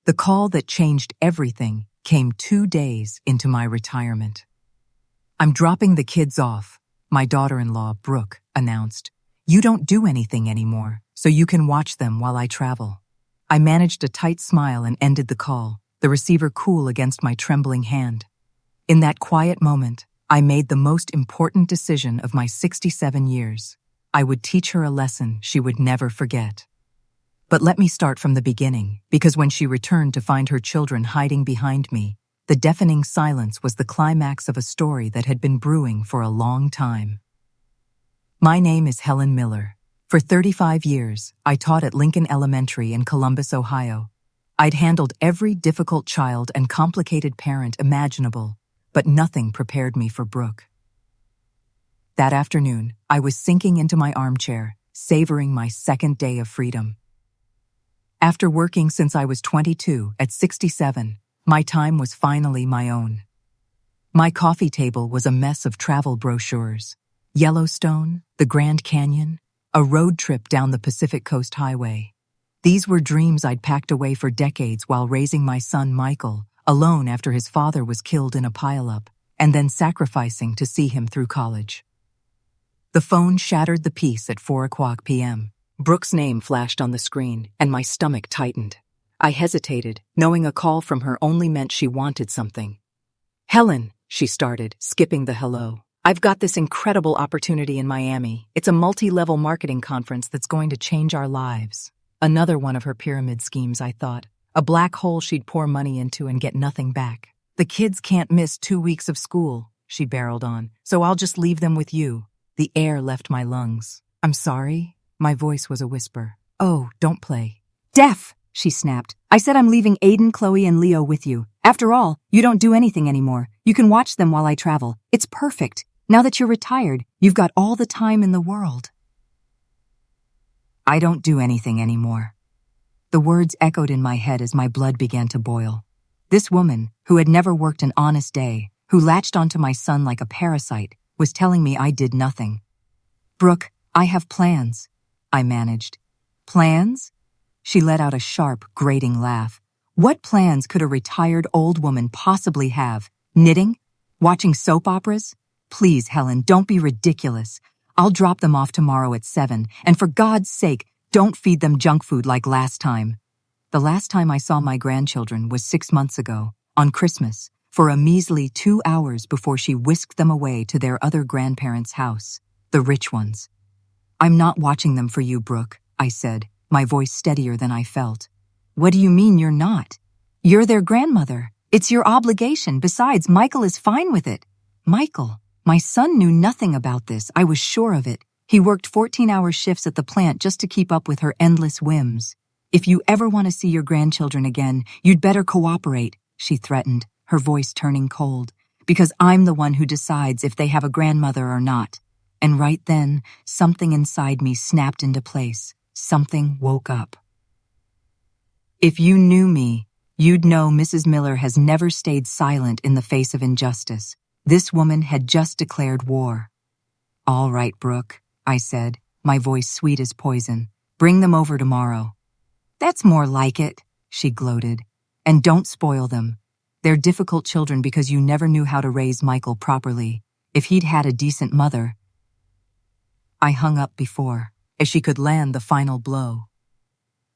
The call that changed everything came 2 days into my retirement. "I'm dropping the kids off," my daughter-in-law, Brooke, announced. "You don't do anything anymore, so you can watch them while I travel." I managed a tight smile and ended the call, the receiver cool against my trembling hand. In that quiet moment, I made the most important decision of my 67 years. I would teach her a lesson she would never forget. But let me start from the beginning, because when she returned to find her children hiding behind me, the deafening silence was the climax of a story that had been brewing for a long time. My name is Helen Miller. For 35 years, I taught at Lincoln Elementary in Columbus, Ohio. I'd handled every difficult child and complicated parent imaginable, but nothing prepared me for Brooke. That afternoon, I was sinking into my armchair, savoring my second day of freedom. After working since I was 22, at 67, my time was finally my own. My coffee table was a mess of travel brochures: Yellowstone, the Grand Canyon, a road trip down the Pacific Coast Highway. These were dreams I'd packed away for decades while raising my son Michael, alone after his father was killed in a pileup, and then sacrificing to see him through college. The phone shattered the peace at 4:00 p.m. Brooke's name flashed on the screen, and my stomach tightened. I hesitated, knowing a call from her only meant she wanted something. "Helen," she started, skipping the hello. "I've got this incredible opportunity in Miami. It's a multi-level marketing conference that's going to change our lives." Another one of her pyramid schemes, I thought. A black hole she'd pour money into and get nothing back. "The kids can't miss 2 weeks of school," she barreled on, "so I'll just leave them with you." The air left my lungs. "I'm sorry?" My voice was a whisper. "Oh, don't play." "Deaf!" she snapped. "I said I'm leaving Aiden, Chloe, and Leo with you. After all, you don't do anything anymore. You can watch them while I travel. It's perfect. Now that you're retired, you've got all the time in the world." "I don't do anything anymore." The words echoed in my head as my blood began to boil. This woman, who had never worked an honest day, who latched onto my son like a parasite, was telling me I did nothing. "Brooke, I have plans," I managed. "Plans?" She let out a sharp, grating laugh. What plans could a retired old woman possibly have? Knitting? Watching soap operas? Please, Helen, don't be ridiculous. I'll drop them off tomorrow at 7, and for God's sake, don't feed them junk food like last time. The last time I saw my grandchildren was 6 months ago, on Christmas, for a measly 2 hours before she whisked them away to their other grandparents' house, the rich ones. "I'm not watching them for you, Brooke," I said, my voice steadier than I felt. "What do you mean you're not? You're their grandmother. It's your obligation. Besides, Michael is fine with it." Michael? My son knew nothing about this. I was sure of it. He worked 14-hour shifts at the plant just to keep up with her endless whims. "If you ever want to see your grandchildren again, you'd better cooperate," she threatened, her voice turning cold, "because I'm the one who decides if they have a grandmother or not." And right then, something inside me snapped into place. Something woke up. If you knew me, you'd know Mrs. Miller has never stayed silent in the face of injustice. This woman had just declared war. "All right, Brooke," I said, my voice sweet as poison. "Bring them over tomorrow." "That's more like it," she gloated. "And don't spoil them. They're difficult children because you never knew how to raise Michael properly. If he'd had a decent mother." I hung up before, as she could land the final blow.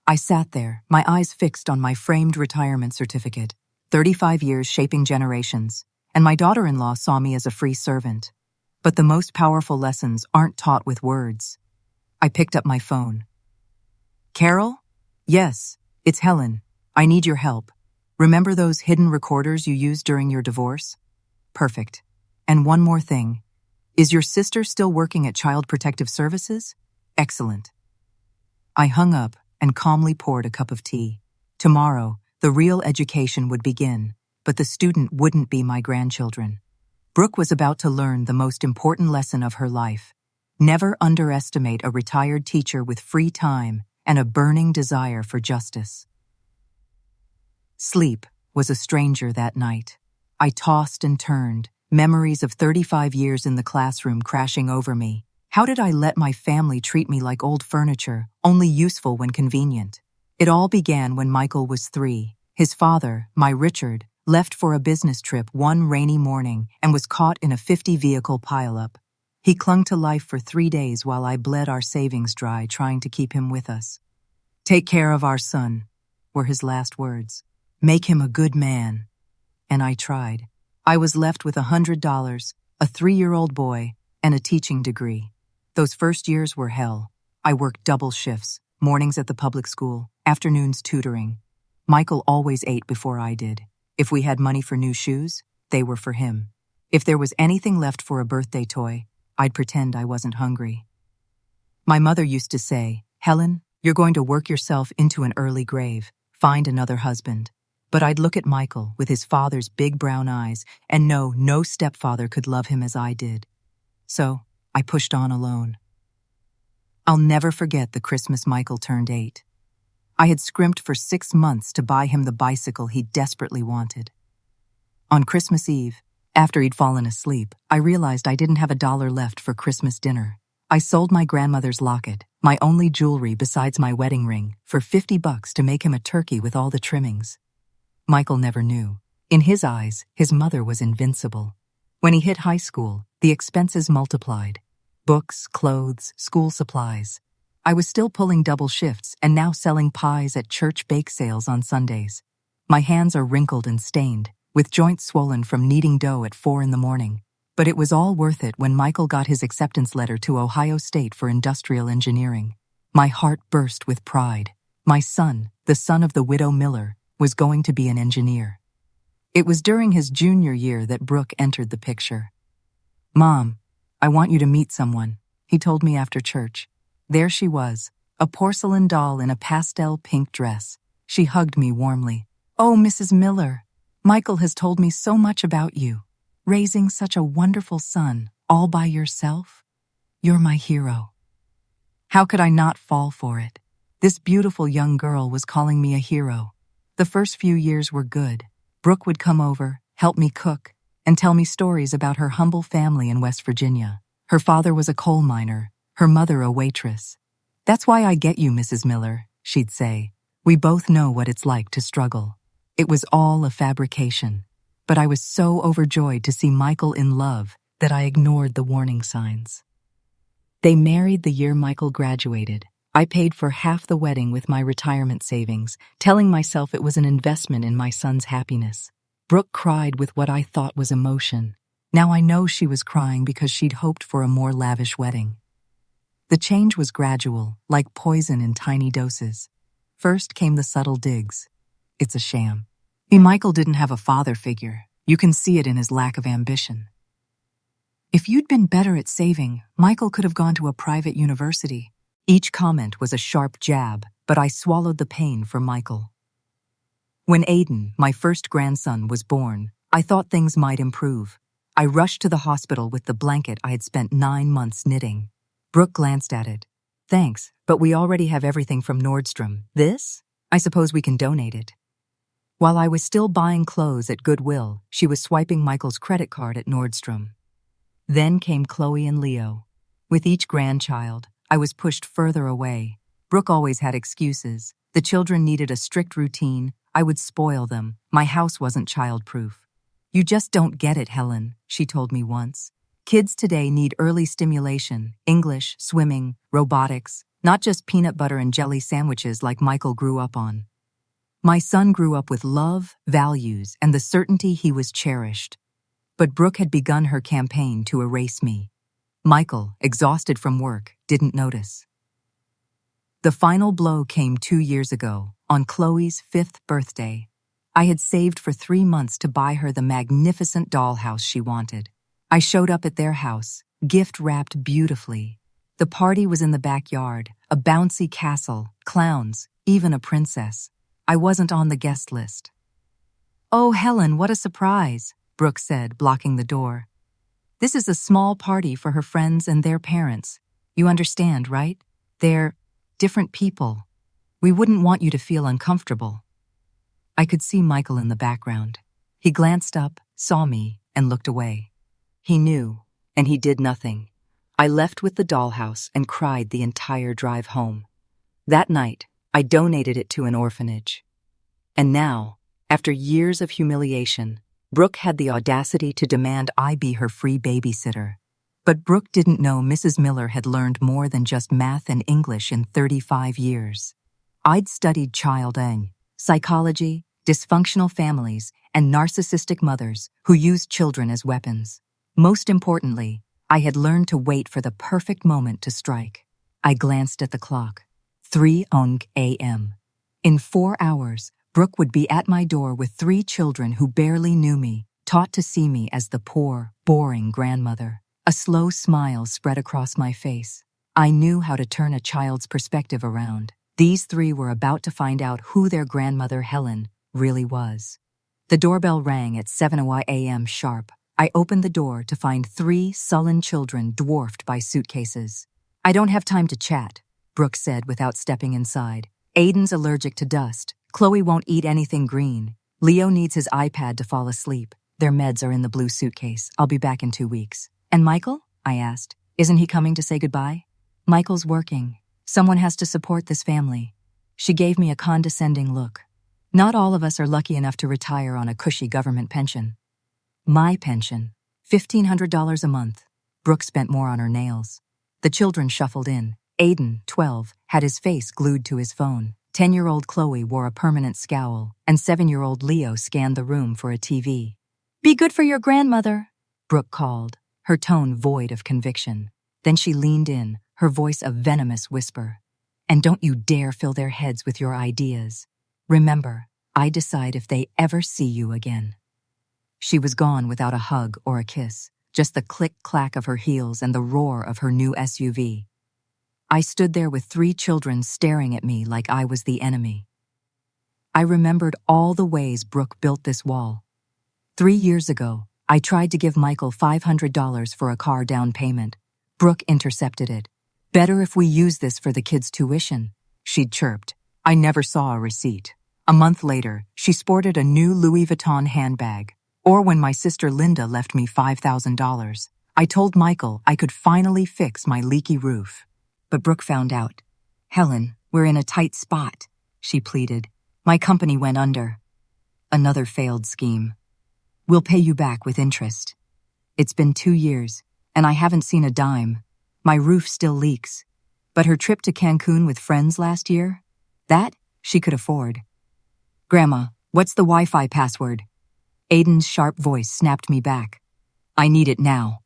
I sat there, my eyes fixed on my framed retirement certificate, 35 years shaping generations, and my daughter-in-law saw me as a free servant. But the most powerful lessons aren't taught with words. I picked up my phone. "Carol? Yes, it's Helen. I need your help. Remember those hidden recorders you used during your divorce? Perfect. And one more thing. Is your sister still working at Child Protective Services? Excellent." I hung up and calmly poured a cup of tea. Tomorrow, the real education would begin, but the student wouldn't be my grandchildren. Brooke was about to learn the most important lesson of her life. Never underestimate a retired teacher with free time and a burning desire for justice. Sleep was a stranger that night. I tossed and turned, memories of 35 years in the classroom crashing over me. How did I let my family treat me like old furniture, only useful when convenient? It all began when Michael was 3. His father, my Richard, left for a business trip one rainy morning and was caught in a 50-vehicle pileup. He clung to life for 3 days while I bled our savings dry trying to keep him with us. "Take care of our son," were his last words. "Make him a good man." And I tried. I was left with $100, a 3-year-old boy, and a teaching degree. Those first years were hell. I worked double shifts, mornings at the public school, afternoons tutoring. Michael always ate before I did. If we had money for new shoes, they were for him. If there was anything left for a birthday toy, I'd pretend I wasn't hungry. My mother used to say, "Helen, you're going to work yourself into an early grave. Find another husband." But I'd look at Michael with his father's big brown eyes and know no stepfather could love him as I did. So I pushed on alone. I'll never forget the Christmas Michael turned 8. I had scrimped for 6 months to buy him the bicycle he desperately wanted. On Christmas Eve, after he'd fallen asleep, I realized I didn't have $1 left for Christmas dinner. I sold my grandmother's locket, my only jewelry besides my wedding ring, for $50 to make him a turkey with all the trimmings. Michael never knew. In his eyes, his mother was invincible. When he hit high school, the expenses multiplied. Books, clothes, school supplies. I was still pulling double shifts and now selling pies at church bake sales on Sundays. My hands are wrinkled and stained, with joints swollen from kneading dough at 4 in the morning. But it was all worth it when Michael got his acceptance letter to Ohio State for industrial engineering. My heart burst with pride. My son, the son of the widow Miller, was going to be an engineer. It was during his junior year that Brooke entered the picture. "Mom, I want you to meet someone," he told me after church. There she was, a porcelain doll in a pastel pink dress. She hugged me warmly. "Oh, Mrs. Miller, Michael has told me so much about you. Raising such a wonderful son, all by yourself? You're my hero." How could I not fall for it? This beautiful young girl was calling me a hero. The first few years were good. Brooke would come over, help me cook, and tell me stories about her humble family in West Virginia. Her father was a coal miner, her mother a waitress. "That's why I get you, Mrs. Miller," she'd say. "We both know what it's like to struggle." It was all a fabrication, but I was so overjoyed to see Michael in love that I ignored the warning signs. They married the year Michael graduated. I paid for half the wedding with my retirement savings, telling myself it was an investment in my son's happiness. Brooke cried with what I thought was emotion. Now I know she was crying because she'd hoped for a more lavish wedding. The change was gradual, like poison in tiny doses. First came the subtle digs. "It's a sham." Michael didn't have a father figure. You can see it in his lack of ambition. "If you'd been better at saving, Michael could have gone to a private university." Each comment was a sharp jab, but I swallowed the pain for Michael. When Aiden, my first grandson, was born, I thought things might improve. I rushed to the hospital with the blanket I had spent 9 months knitting. Brooke glanced at it. "Thanks, but we already have everything from Nordstrom. This? I suppose we can donate it." While I was still buying clothes at Goodwill, she was swiping Michael's credit card at Nordstrom. Then came Chloe and Leo. With each grandchild, I was pushed further away. Brooke always had excuses. The children needed a strict routine. I would spoil them. My house wasn't child-proof. "You just don't get it, Helen," she told me once. "Kids today need early stimulation, English, swimming, robotics, not just peanut butter and jelly sandwiches like Michael grew up on." My son grew up with love, values, and the certainty he was cherished. But Brooke had begun her campaign to erase me. Michael, exhausted from work, didn't notice. The final blow came 2 years ago, on Chloe's 5th birthday. I had saved for 3 months to buy her the magnificent dollhouse she wanted. I showed up at their house, gift-wrapped beautifully. The party was in the backyard, a bouncy castle, clowns, even a princess. I wasn't on the guest list. "Oh, Helen, what a surprise," Brooke said, blocking the door. "This is a small party for her friends and their parents. You understand, right? They're different people. We wouldn't want you to feel uncomfortable." I could see Michael in the background. He glanced up, saw me, and looked away. He knew, and he did nothing. I left with the dollhouse and cried the entire drive home. That night, I donated it to an orphanage. And now, After years of humiliation, Brooke had the audacity to demand I be her free babysitter. But Brooke didn't know Mrs. Miller had learned more than just math and English in 35 years. I'd studied child eng, psychology, dysfunctional families, and narcissistic mothers who used children as weapons. Most importantly, I had learned to wait for the perfect moment to strike. I glanced at the clock. 3 a.m. In 4 hours, Brooke would be at my door with 3 children who barely knew me, taught to see me as the poor, boring grandmother. A slow smile spread across my face. I knew how to turn a child's perspective around. These 3 were about to find out who their grandmother, Helen, really was. The doorbell rang at 7 a.m. sharp. I opened the door to find 3 sullen children dwarfed by suitcases. "I don't have time to chat," Brooke said without stepping inside. "Aiden's allergic to dust. Chloe won't eat anything green. Leo needs his iPad to fall asleep. Their meds are in the blue suitcase. I'll be back in 2 weeks. "And Michael?" I asked. "Isn't he coming to say goodbye?" "Michael's working. Someone has to support this family." She gave me a condescending look. "Not all of us are lucky enough to retire on a cushy government pension." My pension, $1,500 a month. Brooke spent more on her nails. The children shuffled in. Aiden, 12, had his face glued to his phone. 10-year-old Chloe wore a permanent scowl, and 7-year-old Leo scanned the room for a TV. "Be good for your grandmother," Brooke called, her tone void of conviction. Then she leaned in, her voice a venomous whisper. "And don't you dare fill their heads with your ideas. Remember, I decide if they ever see you again." She was gone without a hug or a kiss, just the click-clack of her heels and the roar of her new SUV. I stood there with 3 children staring at me like I was the enemy. I remembered all the ways Brooke built this wall. 3 years ago, I tried to give Michael $500 for a car down payment. Brooke intercepted it. "Better if we use this for the kids' tuition," she'd chirped. I never saw a receipt. A month later, she sported a new Louis Vuitton handbag. Or when my sister Linda left me $5,000, I told Michael I could finally fix my leaky roof. But Brooke found out. "Helen, we're in a tight spot," she pleaded. "My company went under." Another failed scheme. "We'll pay you back with interest." It's been 2 years, and I haven't seen a dime. My roof still leaks. But her trip to Cancun with friends last year? That she could afford. "Grandma, what's the Wi-Fi password?" Aiden's sharp voice snapped me back. "I need it now."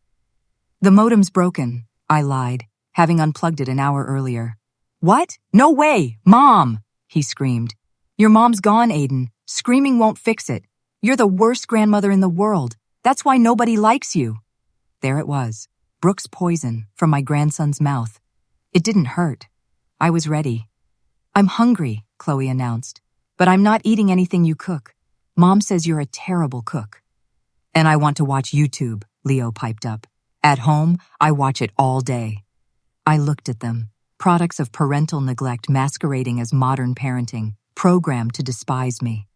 "The modem's broken," I lied, having unplugged it an hour earlier. "What? No way! Mom!" he screamed. "Your mom's gone, Aiden. Screaming won't fix it. You're the worst grandmother in the world. That's why nobody likes you." There it was, Brooke's poison from my grandson's mouth. It didn't hurt. I was ready. "I'm hungry," Chloe announced, "but I'm not eating anything you cook. Mom says you're a terrible cook." "And I want to watch YouTube," Leo piped up. "At home, I watch it all day." I looked at them, products of parental neglect masquerading as modern parenting, programmed to despise me.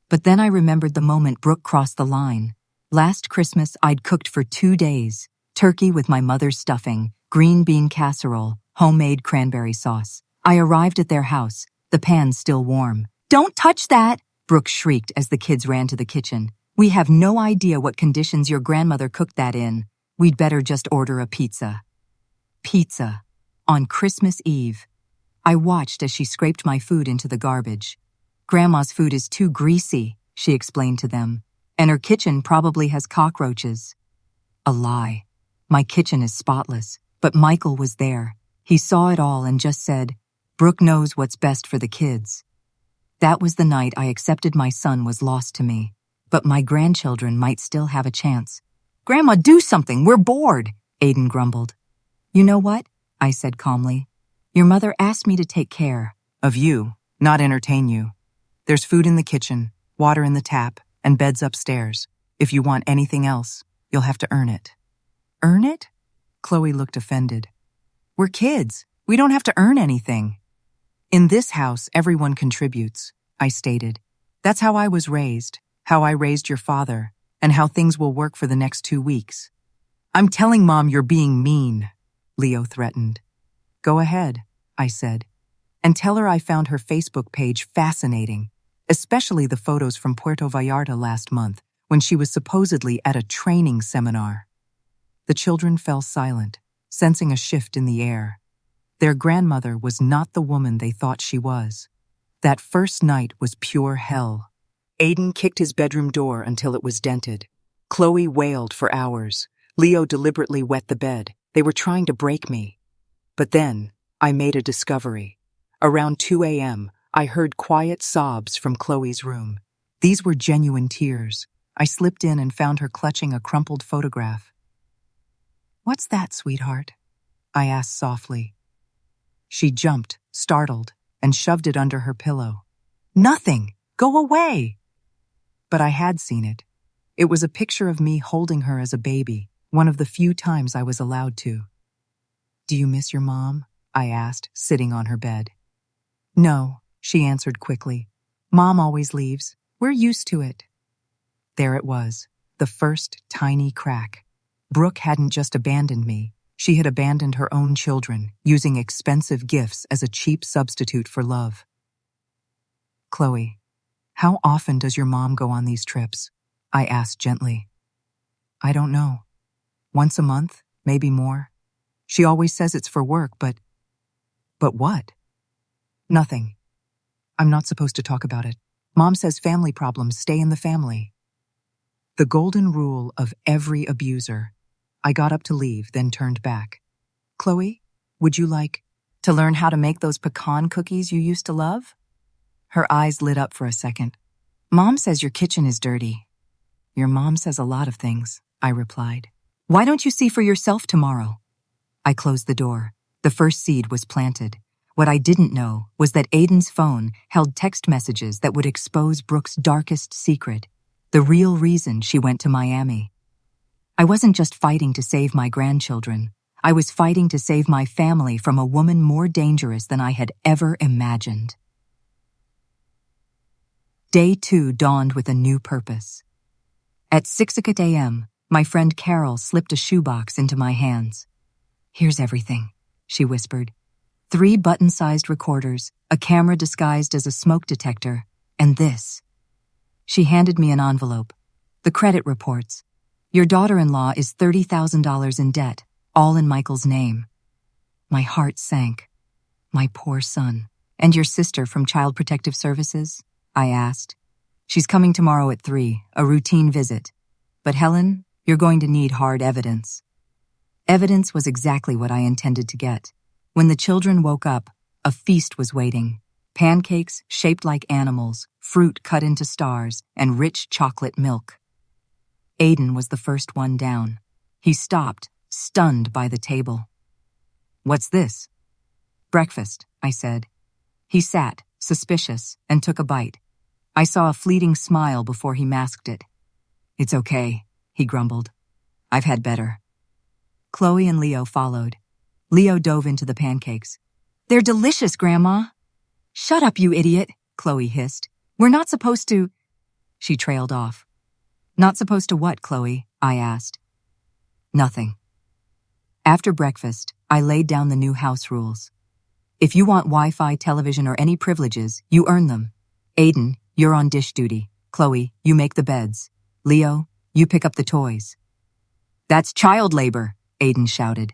But then I remembered the moment Brooke crossed the line. Last Christmas, I'd cooked for 2 days, turkey with my mother's stuffing, green bean casserole, homemade cranberry sauce. I arrived at their house, the pan still warm. "Don't touch that!" Brooke shrieked as the kids ran to the kitchen. "We have no idea what conditions your grandmother cooked that in. We'd better just order a pizza." Pizza. On Christmas Eve. I watched as she scraped my food into the garbage. "Grandma's food is too greasy," she explained to them, "and her kitchen probably has cockroaches." A lie. My kitchen is spotless, but Michael was there. He saw it all and just said, "Brooke knows what's best for the kids." That was the night I accepted my son was lost to me, but my grandchildren might still have a chance. "Grandma, do something! We're bored!" Aiden grumbled. "You know what?" I said calmly. "Your mother asked me to take care of you, not entertain you. There's food in the kitchen, water in the tap, and beds upstairs. If you want anything else, you'll have to earn it." "Earn it?" Chloe looked offended. "We're kids. We don't have to earn anything." "In this house, everyone contributes," I stated. "That's how I was raised, how I raised your father, and how things will work for the next 2 weeks." "I'm telling Mom you're being mean," Leo threatened. "Go ahead," I said. "And tell her I found her Facebook page fascinating, especially the photos from Puerto Vallarta last month when she was supposedly at a training seminar. The children fell silent, sensing a shift in the air. Their grandmother was not the woman they thought she was. That first night was pure hell. Aiden kicked his bedroom door until it was dented. Chloe wailed for hours. Leo deliberately wet the bed. They were trying to break me. But then, I made a discovery. Around 2 a.m., I heard quiet sobs from Chloe's room. These were genuine tears. I slipped in and found her clutching a crumpled photograph. "What's that, sweetheart?" I asked softly. She jumped, startled, and shoved it under her pillow. "Nothing! Go away!" But I had seen it. It was a picture of me holding her as a baby, one of the few times I was allowed to. "Do you miss your mom?" I asked, sitting on her bed. "No," she answered quickly. "Mom always leaves. We're used to it." There it was, the first tiny crack. Brooke hadn't just abandoned me. She had abandoned her own children, using expensive gifts as a cheap substitute for love. "Chloe, how often does your mom go on these trips?" I asked gently. "I don't know. Once a month, maybe more. She always says it's for work, but..." "But what?" "Nothing. I'm not supposed to talk about it. Mom says family problems stay in the family." The golden rule of every abuser. I got up to leave, then turned back. "Chloe, would you like to learn how to make those pecan cookies you used to love?" Her eyes lit up for a second. "Mom says your kitchen is dirty." "Your mom says a lot of things," I replied. "Why don't you see for yourself tomorrow?" I closed the door. The first seed was planted. What I didn't know was that Aiden's phone held text messages that would expose Brooke's darkest secret, the real reason she went to Miami. I wasn't just fighting to save my grandchildren. I was fighting to save my family from a woman more dangerous than I had ever imagined. Day 2 dawned with a new purpose. At 6 a.m., my friend Carol slipped a shoebox into my hands. "Here's everything," she whispered. 3 button-sized recorders, a camera disguised as a smoke detector, and this. She handed me an envelope. "The credit reports. Your daughter-in-law is $30,000 in debt, all in Michael's name." My heart sank. My poor son. "And your sister from Child Protective Services?" I asked. "She's coming tomorrow at 3, a routine visit. But Helen, you're going to need hard evidence." Evidence was exactly what I intended to get. When the children woke up, a feast was waiting. Pancakes shaped like animals, fruit cut into stars, and rich chocolate milk. Aiden was the first one down. He stopped, stunned by the table. "What's this?" "Breakfast," I said. He sat, suspicious, and took a bite. I saw a fleeting smile before he masked it. "It's okay," he grumbled. "I've had better." Chloe and Leo followed. Leo dove into the pancakes. "They're delicious, Grandma." "Shut up, you idiot," Chloe hissed. "We're not supposed to..." She trailed off. "Not supposed to what, Chloe?" I asked. "Nothing." After breakfast, I laid down the new house rules. If you want Wi-Fi, television, or any privileges, you earn them. Aiden, you're on dish duty. Chloe, you make the beds. Leo, you pick up the toys. "That's child labor," Aiden shouted.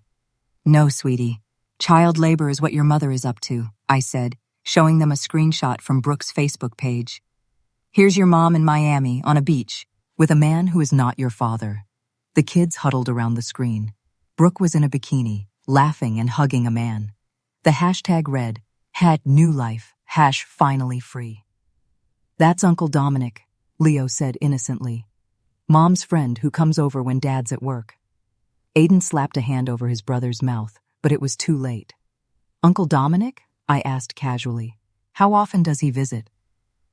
"No, sweetie. Child labor is what your mother is up to," I said, showing them a screenshot from Brooke's Facebook page. "Here's your mom in Miami on a beach with a man who is not your father." The kids huddled around the screen. Brooke was in a bikini, laughing and hugging a man. The hashtag read, #HadNewLife, #finally free. "That's Uncle Dominic," Leo said innocently. "Mom's friend who comes over when Dad's at work." Aiden slapped a hand over his brother's mouth, but it was too late. "Uncle Dominic?" I asked casually. "How often does he visit?"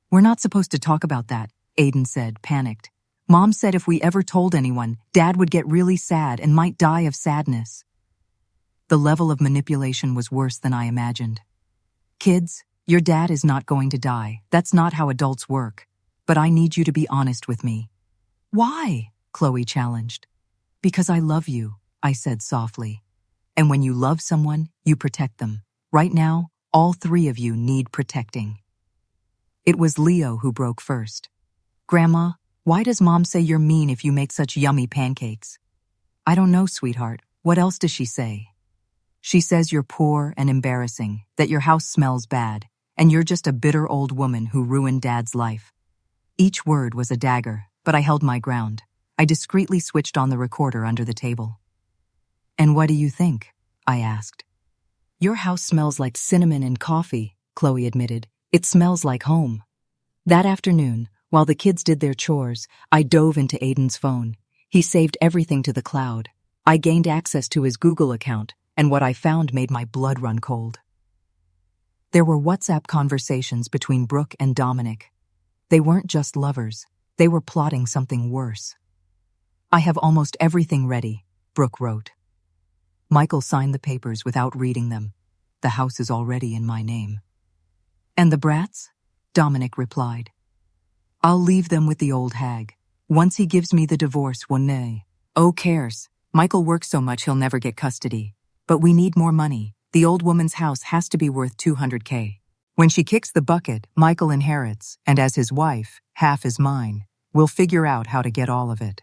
"We're not supposed to talk about that," Aiden said, panicked. "Mom said if we ever told anyone, Dad would get really sad and might die of sadness." The level of manipulation was worse than I imagined. "Kids, your dad is not going to die. That's not how adults work. But I need you to be honest with me." "Why?" Chloe challenged. "Because I love you," I said softly. "And when you love someone, you protect them. Right now, all 3 of you need protecting." It was Leo who broke first. Grandma, why does Mom say you're mean if you make such yummy pancakes? I don't know, sweetheart. What else does she say? She says you're poor and embarrassing, that your house smells bad, and you're just a bitter old woman who ruined Dad's life. Each word was a dagger, but I held my ground. I discreetly switched on the recorder under the table. And what do you think? I asked. Your house smells like cinnamon and coffee, Chloe admitted. It smells like home. That afternoon, while the kids did their chores, I dove into Aiden's phone. He saved everything to the cloud. I gained access to his Google account, and what I found made my blood run cold. There were WhatsApp conversations between Brooke and Dominic. They weren't just lovers. They were plotting something worse. I have almost everything ready, Brooke wrote. Michael signed the papers without reading them. The house is already in my name. And the brats? Dominic replied. I'll leave them with the old hag. Once he gives me the divorce, Oh, cares. Michael works so much he'll never get custody. But we need more money. The old woman's house has to be worth $200K. When she kicks the bucket, Michael inherits, and as his wife, half is mine. We'll figure out how to get all of it.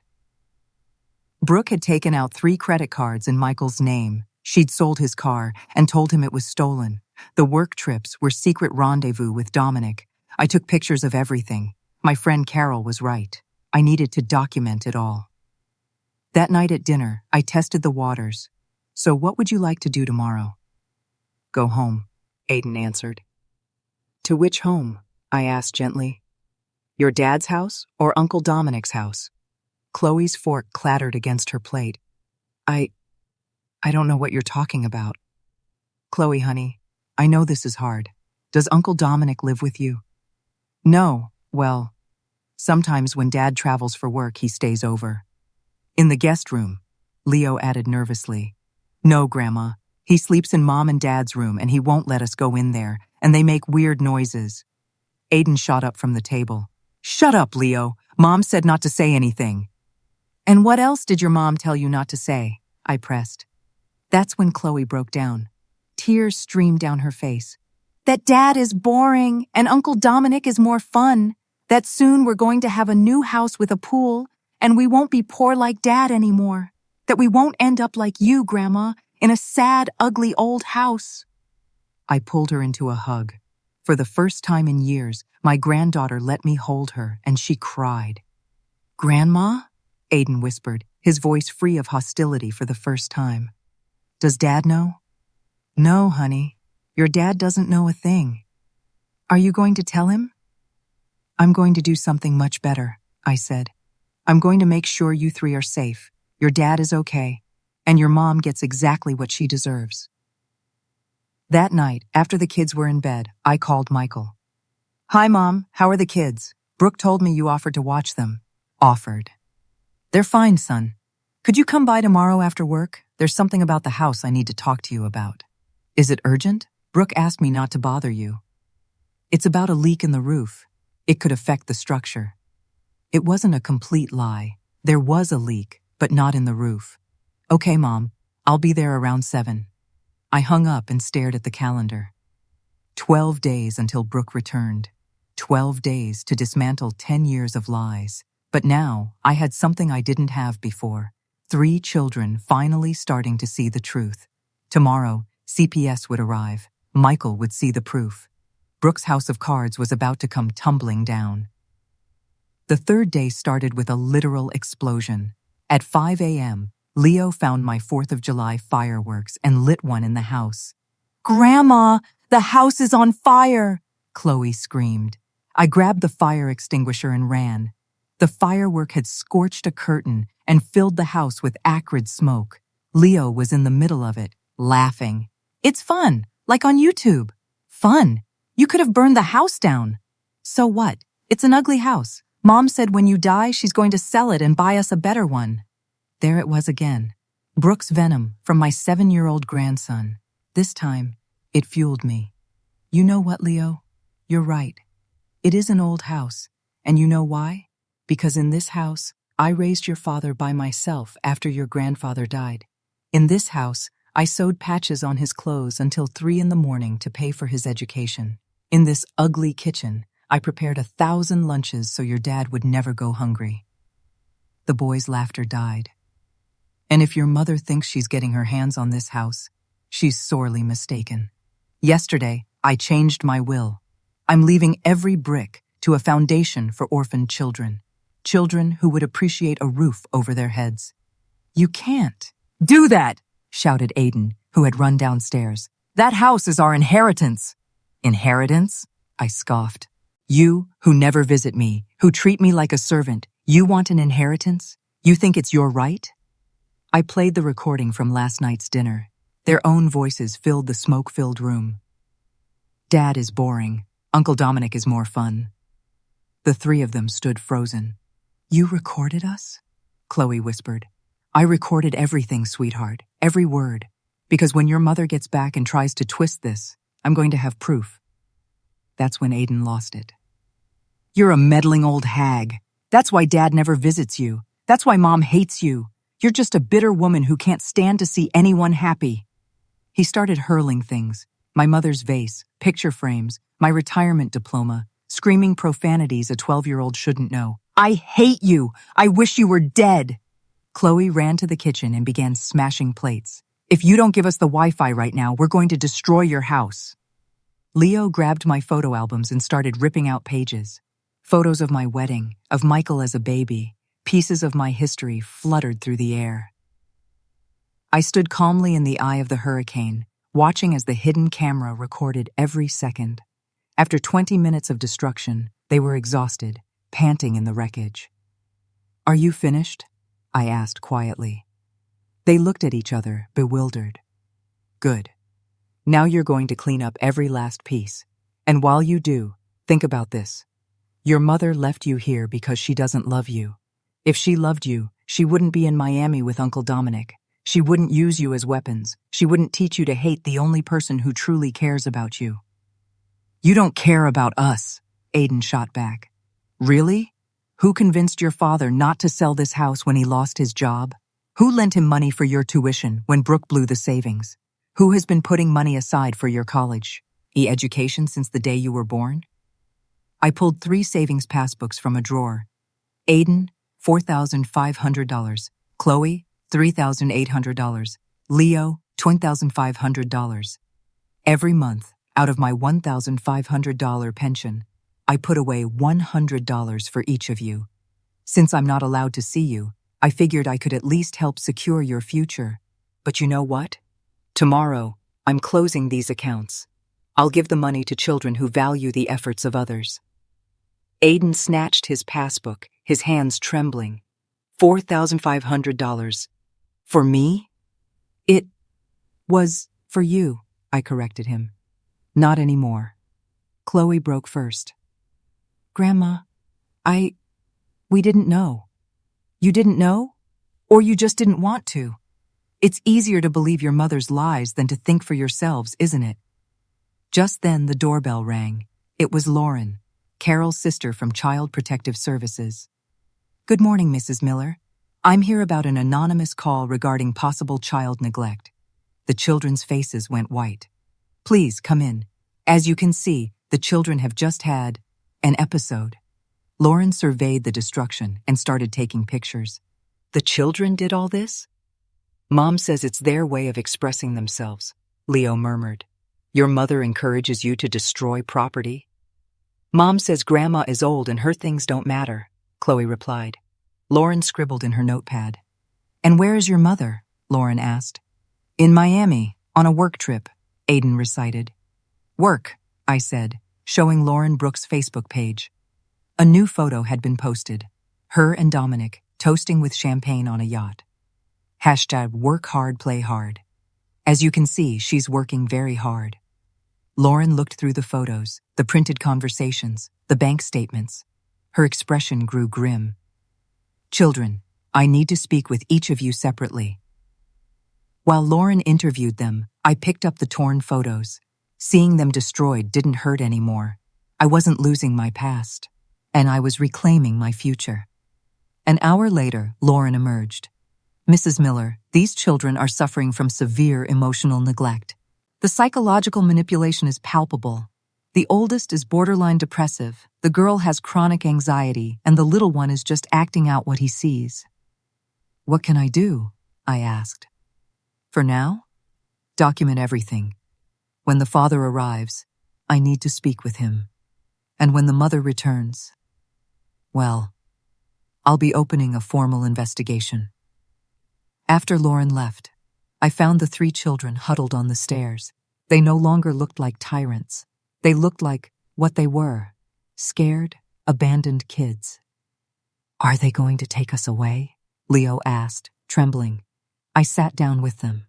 Brooke had taken out 3 credit cards in Michael's name. She'd sold his car and told him it was stolen. The work trips were secret rendezvous with Dominic. I took pictures of everything. My friend Carol was right. I needed to document it all. That night at dinner, I tested the waters. So what would you like to do tomorrow? Go home, Aiden answered. To which home? I asked gently. Your dad's house or Uncle Dominic's house? Chloe's fork clattered against her plate. I don't know what you're talking about. Chloe, honey, I know this is hard. Does Uncle Dominic live with you? No, well, sometimes when Dad travels for work, he stays over. In the guest room, Leo added nervously. No, Grandma. He sleeps in Mom and Dad's room and he won't let us go in there, and they make weird noises. Aiden shot up from the table. Shut up, Leo. Mom said not to say anything. And what else did your mom tell you not to say? I pressed. That's when Chloe broke down. Tears streamed down her face. That Dad is boring and Uncle Dominic is more fun. That soon we're going to have a new house with a pool and we won't be poor like Dad anymore. That we won't end up like you, Grandma, in a sad, ugly old house. I pulled her into a hug. For the first time in years, my granddaughter let me hold her and she cried. Grandma? Aiden whispered, his voice free of hostility for the first time. Does Dad know? No, honey. Your dad doesn't know a thing. Are you going to tell him? I'm going to do something much better, I said. I'm going to make sure you 3 are safe. Your dad is okay, and your mom gets exactly what she deserves. That night, after the kids were in bed, I called Michael. Hi, Mom. How are the kids? Brooke told me you offered to watch them. Offered. They're fine, son. Could you come by tomorrow after work? There's something about the house I need to talk to you about. Is it urgent? Brooke asked me not to bother you. It's about a leak in the roof. It could affect the structure. It wasn't a complete lie. There was a leak, but not in the roof. Okay, Mom. I'll be there around 7. I hung up and stared at the calendar. 12 days until Brooke returned. 12 days to dismantle 10 years of lies. But now, I had something I didn't have before. 3 children finally starting to see the truth. Tomorrow, CPS would arrive. Michael would see the proof. Brooke's house of cards was about to come tumbling down. The 3rd day started with a literal explosion. At 5 a.m., Leo found my 4th of July fireworks and lit one in the house. Grandma, the house is on fire! Chloe screamed. I grabbed the fire extinguisher and ran. The firework had scorched a curtain and filled the house with acrid smoke. Leo was in the middle of it, laughing. It's fun, like on YouTube. Fun? You could have burned the house down. So what? It's an ugly house. Mom said when you die, she's going to sell it and buy us a better one. There it was again. Brooke's venom from my 7-year-old grandson. This time, it fueled me. You know what, Leo? You're right. It is an old house. And you know why? Because in this house, I raised your father by myself after your grandfather died. In this house, I sewed patches on his clothes until 3 in the morning to pay for his education. In this ugly kitchen, I prepared 1,000 lunches so your dad would never go hungry." The boy's laughter died. "And if your mother thinks she's getting her hands on this house, she's sorely mistaken. Yesterday, I changed my will. I'm leaving every brick to a foundation for orphaned children. Children who would appreciate a roof over their heads." "You can't do that," shouted Aiden, who had run downstairs. "That house is our inheritance." "Inheritance?" I scoffed. "You, who never visit me, who treat me like a servant, you want an inheritance? You think it's your right?" I played the recording from last night's dinner. Their own voices filled the smoke-filled room. "Dad is boring. Uncle Dominic is more fun." The three of them stood frozen. "You recorded us?" Chloe whispered. "I recorded everything, sweetheart, every word. Because when your mother gets back and tries to twist this, I'm going to have proof." That's when Aiden lost it. "You're a meddling old hag. That's why Dad never visits you. That's why Mom hates you. You're just a bitter woman who can't stand to see anyone happy." He started hurling things. My mother's vase, picture frames, my retirement diploma, screaming profanities a 12-year-old shouldn't know. "I hate you! I wish you were dead!" Chloe ran to the kitchen and began smashing plates. "If you don't give us the Wi-Fi right now, we're going to destroy your house." Leo grabbed my photo albums and started ripping out pages. Photos of my wedding, of Michael as a baby, pieces of my history fluttered through the air. I stood calmly in the eye of the hurricane, watching as the hidden camera recorded every second. After 20 minutes of destruction, they were exhausted, panting in the wreckage. "Are you finished?" I asked quietly. They looked at each other, bewildered. "Good. Now you're going to clean up every last piece. And while you do, think about this. Your mother left you here because she doesn't love you. If she loved you, she wouldn't be in Miami with Uncle Dominic. She wouldn't use you as weapons. She wouldn't teach you to hate the only person who truly cares about you." "You don't care about us," Aiden shot back. "Really? Who convinced your father not to sell this house when he lost his job? Who lent him money for your tuition when Brooke blew the savings? Who has been putting money aside for your college, education since the day you were born?" I pulled 3 savings passbooks from a drawer. Aiden, $4,500. Chloe, $3,800. Leo, $20,500. Every month, out of my $1,500 pension, I put away $100 for each of you. Since I'm not allowed to see you, I figured I could at least help secure your future. But you know what? Tomorrow, I'm closing these accounts. I'll give the money to children who value the efforts of others. Aiden snatched his passbook, his hands trembling. $4,500. For me? It was for you, I corrected him. Not anymore. Chloe broke first. Grandma, we didn't know. You didn't know? Or you just didn't want to? It's easier to believe your mother's lies than to think for yourselves, isn't it? Just then the doorbell rang. It was Lauren, Carol's sister from Child Protective Services. Good morning, Mrs. Miller. I'm here about an anonymous call regarding possible child neglect. The children's faces went white. Please come in. As you can see, the children have just had an episode. Lauren surveyed the destruction and started taking pictures. The children did all this? Mom says it's their way of expressing themselves, Leo murmured. Your mother encourages you to destroy property? Mom says Grandma is old and her things don't matter, Chloe replied. Lauren scribbled in her notepad. And where is your mother? Lauren asked. In Miami, on a work trip, Aiden recited. Work, I said, showing Lauren Brooks' Facebook page. A new photo had been posted. Her and Dominic toasting with champagne on a yacht. Hashtag work hard, play hard. As you can see, she's working very hard. Lauren looked through the photos, the printed conversations, the bank statements. Her expression grew grim. Children, I need to speak with each of you separately. While Lauren interviewed them, I picked up the torn photos. Seeing them destroyed didn't hurt anymore. I wasn't losing my past, and I was reclaiming my future. An hour later, Lauren emerged. Mrs. Miller, these children are suffering from severe emotional neglect. The psychological manipulation is palpable. The oldest is borderline depressive, the girl has chronic anxiety, and the little one is just acting out what he sees. What can I do? I asked. For now, document everything. When the father arrives, I need to speak with him. And when the mother returns, well, I'll be opening a formal investigation. After Lauren left, I found the 3 children huddled on the stairs. They no longer looked like tyrants. They looked like what they were, scared, abandoned kids. Are they going to take us away? Leo asked, trembling. I sat down with them.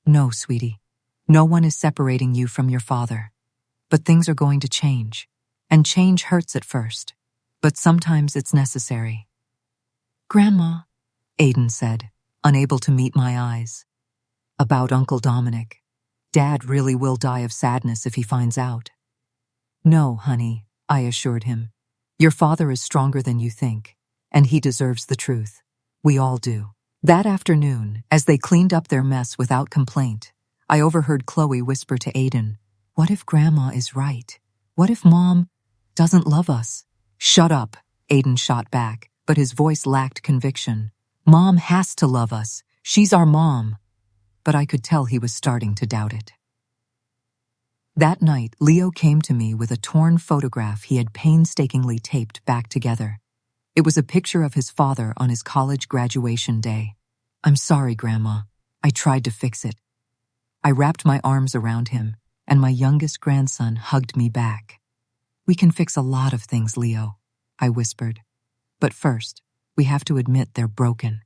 No, sweetie. No one is separating you from your father. But things are going to change. And change hurts at first. But sometimes it's necessary. Grandma, Aiden said, unable to meet my eyes. About Uncle Dominic. Dad really will die of sadness if he finds out. No, honey, I assured him. Your father is stronger than you think, and he deserves the truth. We all do. That afternoon, as they cleaned up their mess without complaint, I overheard Chloe whisper to Aiden, "What if Grandma is right? What if Mom doesn't love us?" "Shut up," Aiden shot back, but his voice lacked conviction. "Mom has to love us. She's our mom." But I could tell he was starting to doubt it. That night, Leo came to me with a torn photograph he had painstakingly taped back together. It was a picture of his father on his college graduation day. "I'm sorry, Grandma. I tried to fix it." I wrapped my arms around him, and my youngest grandson hugged me back. "We can fix a lot of things, Leo," I whispered. "But first, we have to admit they're broken."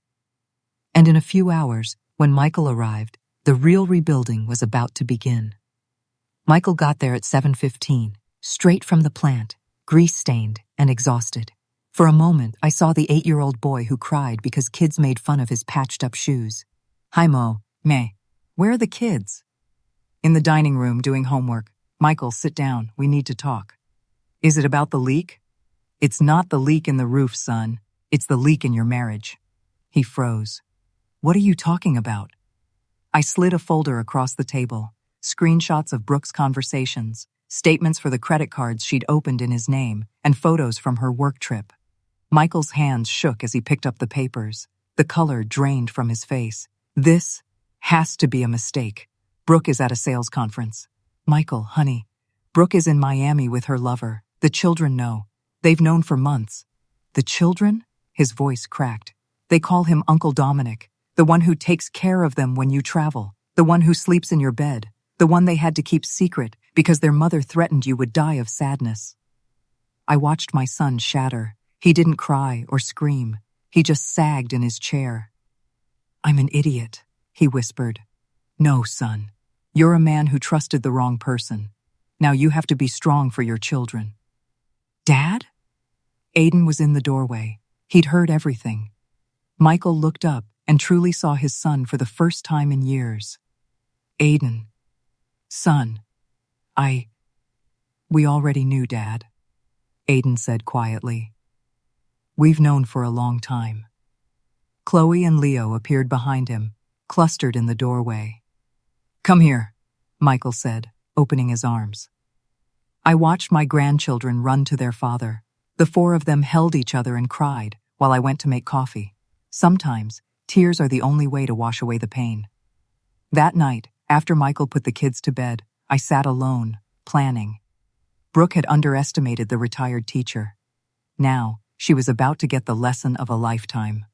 And in a few hours, when Michael arrived, the real rebuilding was about to begin. Michael got there at 7:15, straight from the plant, grease-stained and exhausted. For a moment, I saw the 8-year-old boy who cried because kids made fun of his patched-up shoes. "Hi, Mo. May. Where are the kids?" "In the dining room doing homework. Michael, sit down. We need to talk." "Is it about the leak?" "It's not the leak in the roof, son. It's the leak in your marriage." He froze. "What are you talking about?" I slid a folder across the table, screenshots of Brooke's conversations, statements for the credit cards she'd opened in his name, and photos from her work trip. Michael's hands shook as he picked up the papers. The color drained from his face. "This has to be a mistake. Brooke is at a sales conference." "Michael, honey, Brooke is in Miami with her lover. The children know. They've known for months." "The children?" His voice cracked. "They call him Uncle Dominic. The one who takes care of them when you travel, the one who sleeps in your bed, the one they had to keep secret because their mother threatened you would die of sadness." I watched my son shatter. He didn't cry or scream. He just sagged in his chair. "I'm an idiot," he whispered. "No, son. You're a man who trusted the wrong person. Now you have to be strong for your children." "Dad?" Aiden was in the doorway. He'd heard everything. Michael looked up and truly saw his son for the first time in years. "Aiden. Son. We already knew, Dad," Aiden said quietly. "We've known for a long time." Chloe and Leo appeared behind him, clustered in the doorway. "Come here," Michael said, opening his arms. I watched my grandchildren run to their father. The 4 of them held each other and cried while I went to make coffee. Sometimes, tears are the only way to wash away the pain. That night, after Michael put the kids to bed, I sat alone, planning. Brooke had underestimated the retired teacher. Now, she was about to get the lesson of a lifetime.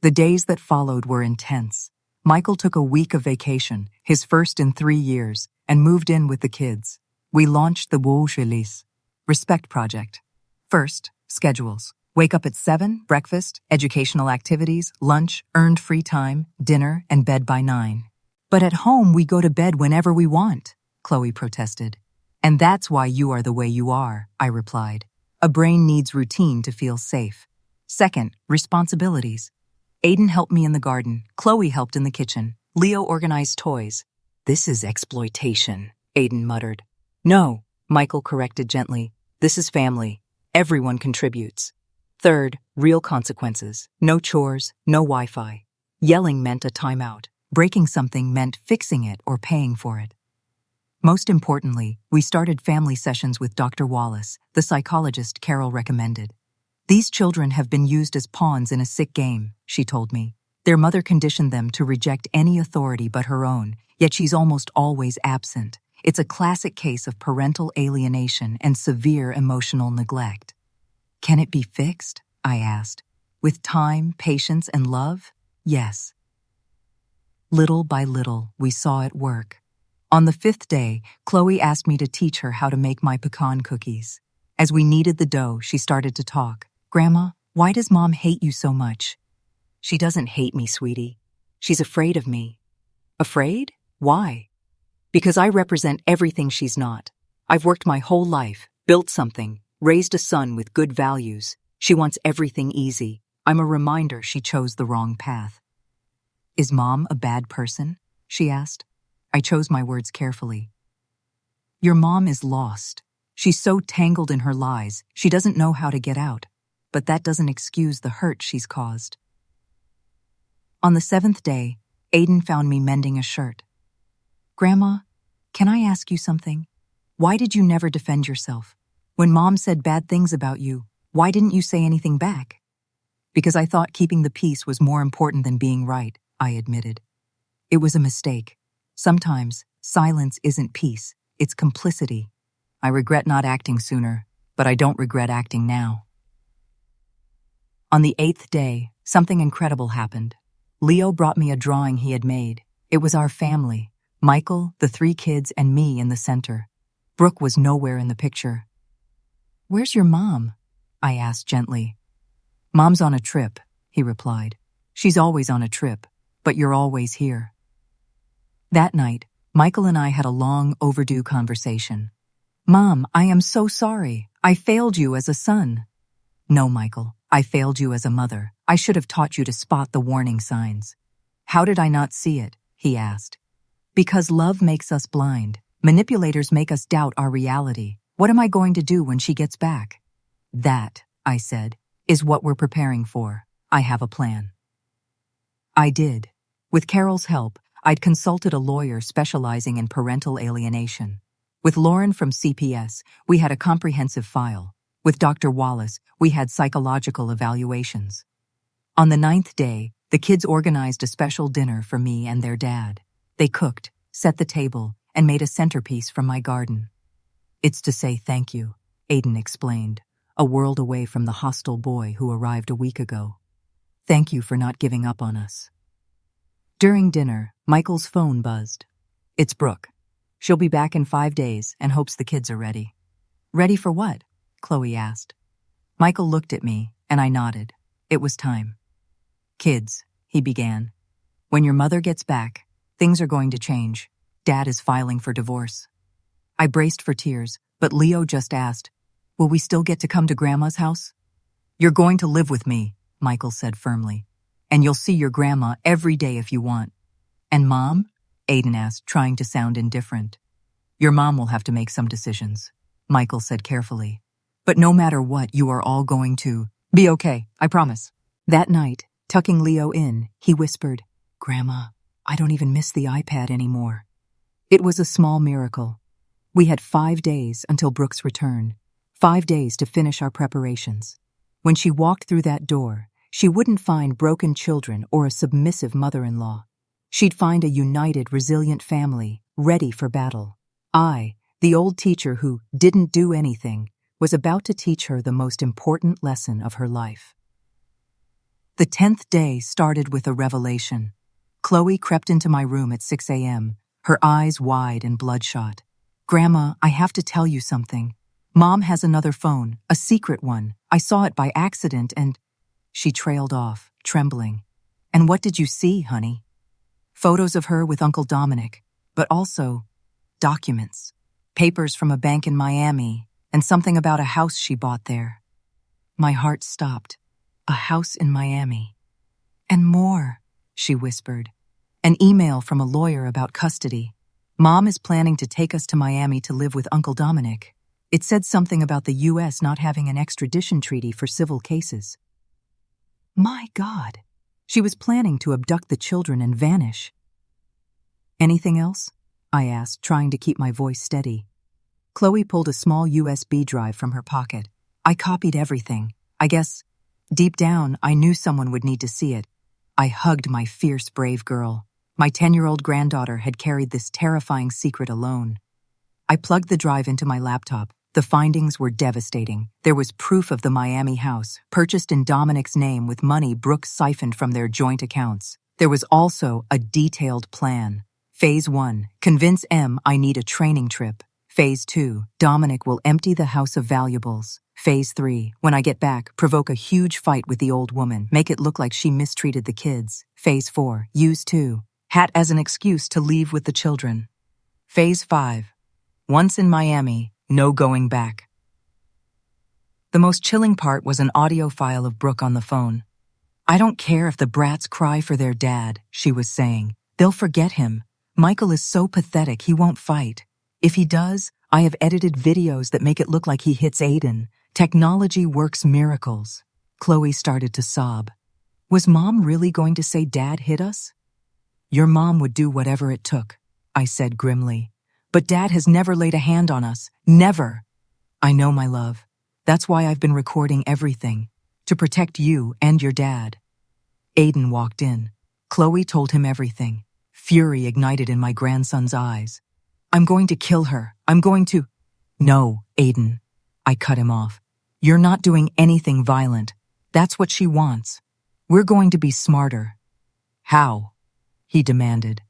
The days that followed were intense. Michael took a week of vacation, his first in 3 years, and moved in with the kids. We launched the Wochelis Respect Project. First, schedules. Wake up at 7, breakfast, educational activities, lunch, earned free time, dinner, and bed by 9. "But at home we go to bed whenever we want," Chloe protested. "And that's why you are the way you are," I replied. "A brain needs routine to feel safe." Second, responsibilities. Aiden helped me in the garden, Chloe helped in the kitchen, Leo organized toys. "This is exploitation," Aiden muttered. "No," Michael corrected gently. "This is family. Everyone contributes." Third, real consequences. No chores, no Wi-Fi. Yelling meant a timeout. Breaking something meant fixing it or paying for it. Most importantly, we started family sessions with Dr. Wallace, the psychologist Carol recommended. These children have been used as pawns in a sick game, she told me. Their mother conditioned them to reject any authority but her own, yet she's almost always absent. It's a classic case of parental alienation and severe emotional neglect. Can it be fixed? I asked. With time, patience, and love? Yes. Little by little, we saw it work. On the 5th day, Chloe asked me to teach her how to make my pecan cookies. As we kneaded the dough, she started to talk. Grandma, why does Mom hate you so much? She doesn't hate me, sweetie. She's afraid of me. Afraid? Why? Because I represent everything she's not. I've worked my whole life, built something, raised a son with good values. She wants everything easy. I'm a reminder she chose the wrong path. Is Mom a bad person? She asked. I chose my words carefully. Your mom is lost. She's so tangled in her lies, she doesn't know how to get out. But that doesn't excuse the hurt she's caused. On the 7th day, Aiden found me mending a shirt. Grandma, can I ask you something? Why did you never defend yourself? When Mom said bad things about you, why didn't you say anything back? Because I thought keeping the peace was more important than being right, I admitted. It was a mistake. Sometimes, silence isn't peace, it's complicity. I regret not acting sooner, but I don't regret acting now. On the 8th day, something incredible happened. Leo brought me a drawing he had made. It was our family, Michael, the 3 kids, and me in the center. Brooke was nowhere in the picture. Where's your mom? I asked gently. Mom's on a trip, he replied. She's always on a trip, but you're always here. That night, Michael and I had a long, overdue conversation. Mom, I am so sorry. I failed you as a son. No, Michael, I failed you as a mother. I should have taught you to spot the warning signs. How did I not see it? He asked. Because love makes us blind. Manipulators make us doubt our reality. What am I going to do when she gets back? That, I said, is what we're preparing for. I have a plan. I did. With Carol's help, I'd consulted a lawyer specializing in parental alienation. With Lauren from CPS, we had a comprehensive file. With Dr. Wallace, we had psychological evaluations. On the 9th day, the kids organized a special dinner for me and their dad. They cooked, set the table, and made a centerpiece from my garden. It's to say thank you, Aiden explained, a world away from the hostile boy who arrived a week ago. Thank you for not giving up on us. During dinner, Michael's phone buzzed. It's Brooke. She'll be back in 5 days and hopes the kids are ready. Ready for what? Chloe asked. Michael looked at me, and I nodded. It was time. Kids, he began. When your mother gets back, things are going to change. Dad is filing for divorce. I braced for tears, but Leo just asked, will we still get to come to Grandma's house? You're going to live with me, Michael said firmly. And you'll see your grandma every day if you want. And Mom? Aiden asked, trying to sound indifferent. Your mom will have to make some decisions, Michael said carefully. But no matter what, you are all going to be okay, I promise. That night, tucking Leo in, he whispered, Grandma, I don't even miss the iPad anymore. It was a small miracle. We had 5 days until Brooke's return, 5 days to finish our preparations. When she walked through that door, she wouldn't find broken children or a submissive mother-in-law. She'd find a united, resilient family, ready for battle. I, the old teacher who didn't do anything, was about to teach her the most important lesson of her life. The 10th day started with a revelation. Chloe crept into my room at 6 a.m., her eyes wide and bloodshot. Grandma, I have to tell you something. Mom has another phone, a secret one. I saw it by accident and... She trailed off, trembling. And what did you see, honey? Photos of her with Uncle Dominic, but also documents, papers from a bank in Miami, and something about a house she bought there. My heart stopped. A house in Miami. And more, she whispered. An email from a lawyer about custody. Mom is planning to take us to Miami to live with Uncle Dominic. It said something about the U.S. not having an extradition treaty for civil cases. My God, she was planning to abduct the children and vanish. Anything else? I asked, trying to keep my voice steady. Chloe pulled a small USB drive from her pocket. I copied everything. I guess, deep down, I knew someone would need to see it. I hugged my fierce, brave girl. My 10-year-old granddaughter had carried this terrifying secret alone. I plugged the drive into my laptop. The findings were devastating. There was proof of the Miami house, purchased in Dominic's name with money Brooks siphoned from their joint accounts. There was also a detailed plan. Phase 1, convince M I need a training trip. Phase 2, Dominic will empty the house of valuables. Phase 3, when I get back, provoke a huge fight with the old woman, make it look like she mistreated the kids. Phase 4, use 2, Hat as an excuse to leave with the children. Phase 5, once in Miami, no going back. The most chilling part was an audio file of Brooke on the phone. I don't care if the brats cry for their dad, she was saying. They'll forget him. Michael is so pathetic he won't fight. If he does, I have edited videos that make it look like he hits Aiden. Technology works miracles. Chloe started to sob. Was Mom really going to say Dad hit us? Your mom would do whatever it took, I said grimly. But Dad has never laid a hand on us. Never. I know, my love. That's why I've been recording everything. To protect you and your dad. Aiden walked in. Chloe told him everything. Fury ignited in my grandson's eyes. I'm going to kill her. I'm going to... No, Aiden. I cut him off. You're not doing anything violent. That's what she wants. We're going to be smarter. How? He demanded.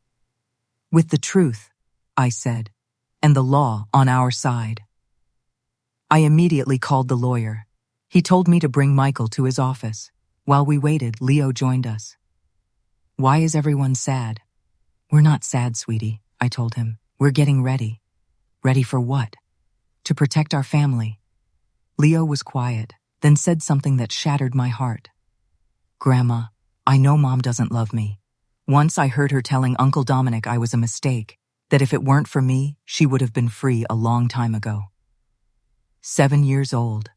With the truth, I said, and the law on our side. I immediately called the lawyer. He told me to bring Michael to his office. While we waited, Leo joined us. Why is everyone sad? We're not sad, sweetie, I told him. We're getting ready. Ready for what? To protect our family. Leo was quiet, then said something that shattered my heart. Grandma, I know Mom doesn't love me. Once I heard her telling Uncle Dominic I was a mistake, that if it weren't for me, she would have been free a long time ago. 7 years old.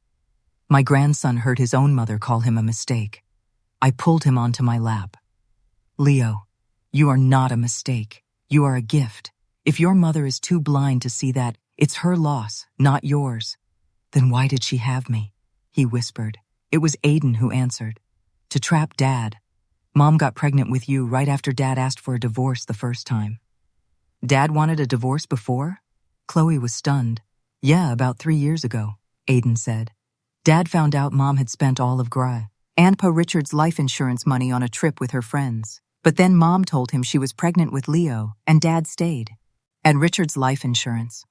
My grandson heard his own mother call him a mistake. I pulled him onto my lap. Leo, you are not a mistake. You are a gift. If your mother is too blind to see that, it's her loss, not yours. Then why did she have me? He whispered. It was Aiden who answered. To trap Dad. Mom got pregnant with you right after Dad asked for a divorce the first time. Dad wanted a divorce before? Chloe was stunned. Yeah, about 3 years ago, Aiden said. Dad found out Mom had spent all of and Pa Richard's life insurance money on a trip with her friends. But then Mom told him she was pregnant with Leo, and Dad stayed. And Richard's life insurance.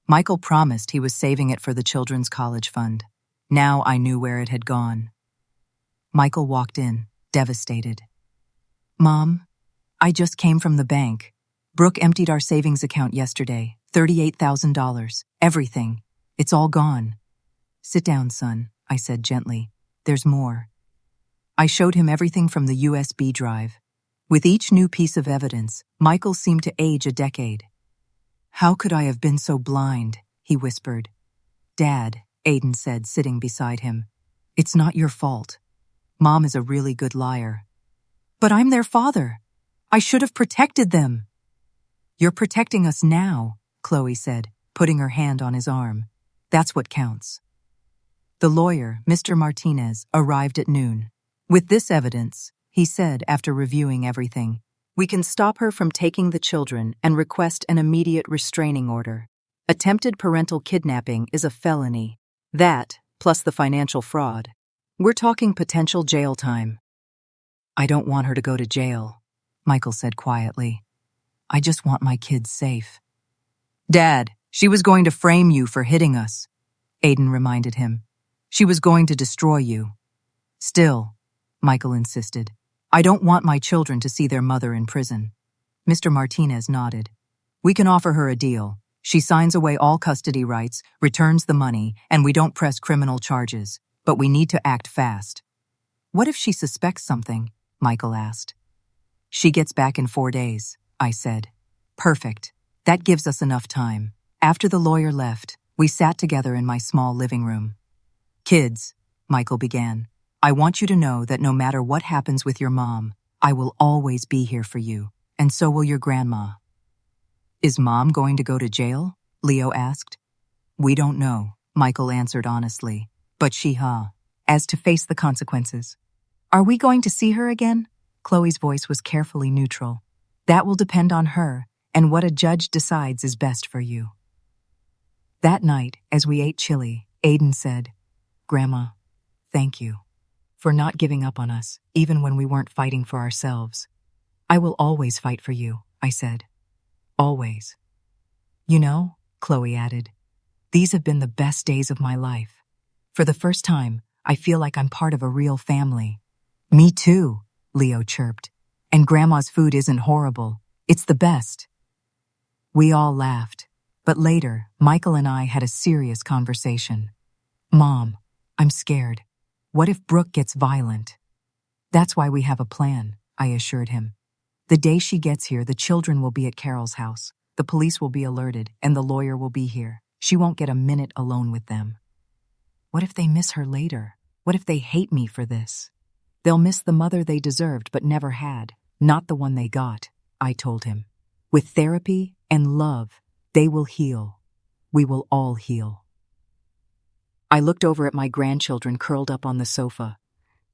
Michael promised he was saving it for the children's college fund. Now I knew where it had gone. Michael walked in, devastated. Mom, I just came from the bank. Brooke emptied our savings account yesterday. $38,000. Everything. It's all gone. Sit down, son, I said gently. There's more. I showed him everything from the USB drive. With each new piece of evidence, Michael seemed to age a decade. How could I have been so blind? He whispered. Dad, Aiden said, sitting beside him. It's not your fault. Mom is a really good liar. But I'm their father. I should have protected them. You're protecting us now, Chloe said, putting her hand on his arm. That's what counts. The lawyer, Mr. Martinez, arrived at noon. With this evidence, he said after reviewing everything, we can stop her from taking the children and request an immediate restraining order. Attempted parental kidnapping is a felony. That, plus the financial fraud. We're talking potential jail time. I don't want her to go to jail, Michael said quietly. I just want my kids safe. Dad, she was going to frame you for hitting us, Aiden reminded him. She was going to destroy you. Still, Michael insisted, I don't want my children to see their mother in prison. Mr. Martinez nodded. We can offer her a deal. She signs away all custody rights, returns the money, and we don't press criminal charges. But we need to act fast. What if she suspects something? Michael asked. She gets back in 4 days, I said. Perfect. That gives us enough time. After the lawyer left, we sat together in my small living room. Kids, Michael began, I want you to know that no matter what happens with your mom, I will always be here for you, and so will your grandma. Is Mom going to go to jail? Leo asked. We don't know, Michael answered honestly. But she has to face the consequences. Are we going to see her again? Chloe's voice was carefully neutral. That will depend on her and what a judge decides is best for you. That night, as we ate chili, Aiden said, Grandma, thank you for not giving up on us, even when we weren't fighting for ourselves. I will always fight for you, I said. Always. You know, Chloe added, these have been the best days of my life. For the first time, I feel like I'm part of a real family. Me too, Leo chirped. And Grandma's food isn't horrible. It's the best. We all laughed, but later, Michael and I had a serious conversation. Mom, I'm scared. What if Brooke gets violent? That's why we have a plan, I assured him. The day she gets here, the children will be at Carol's house. The police will be alerted, and the lawyer will be here. She won't get a minute alone with them. What if they miss her later? What if they hate me for this? They'll miss the mother they deserved but never had, not the one they got, I told him. With therapy and love, they will heal. We will all heal. I looked over at my grandchildren curled up on the sofa.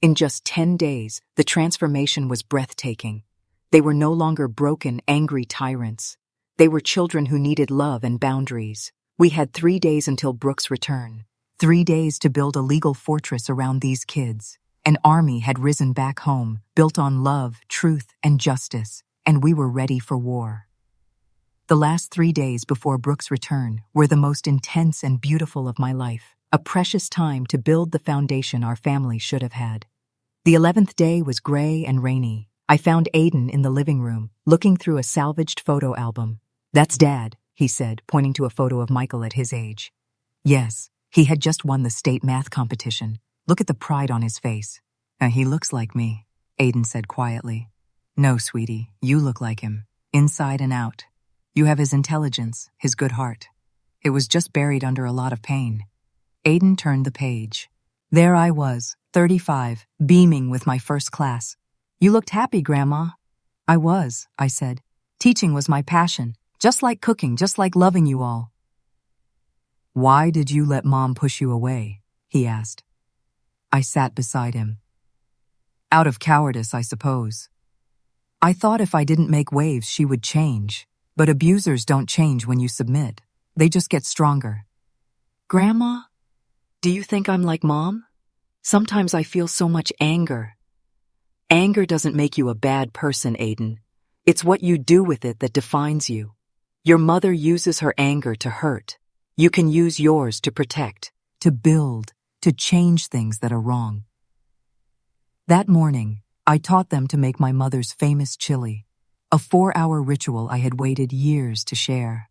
In just 10 days, the transformation was breathtaking. They were no longer broken, angry tyrants. They were children who needed love and boundaries. We had 3 days until Brooke's return. 3 days to build a legal fortress around these kids. An army had risen back home, built on love, truth, and justice, and we were ready for war. The last 3 days before Brooke's return were the most intense and beautiful of my life, a precious time to build the foundation our family should have had. The 11th day was gray and rainy. I found Aiden in the living room, looking through a salvaged photo album. That's Dad, he said, pointing to a photo of Michael at his age. Yes, he had just won the state math competition. Look at the pride on his face. He looks like me, Aiden said quietly. No, sweetie, you look like him, inside and out. You have his intelligence, his good heart. It was just buried under a lot of pain. Aiden turned the page. There I was, 35, beaming with my first class. You looked happy, Grandma. I was, I said. Teaching was my passion, just like cooking, just like loving you all. Why did you let Mom push you away? He asked. I sat beside him. Out of cowardice, I suppose. I thought if I didn't make waves, she would change. But abusers don't change when you submit. They just get stronger. Grandma, do you think I'm like Mom? Sometimes I feel so much anger. Anger doesn't make you a bad person, Aiden. It's what you do with it that defines you. Your mother uses her anger to hurt. You can use yours to protect, to build, to change things that are wrong. That morning, I taught them to make my mother's famous chili, a 4-hour ritual I had waited years to share.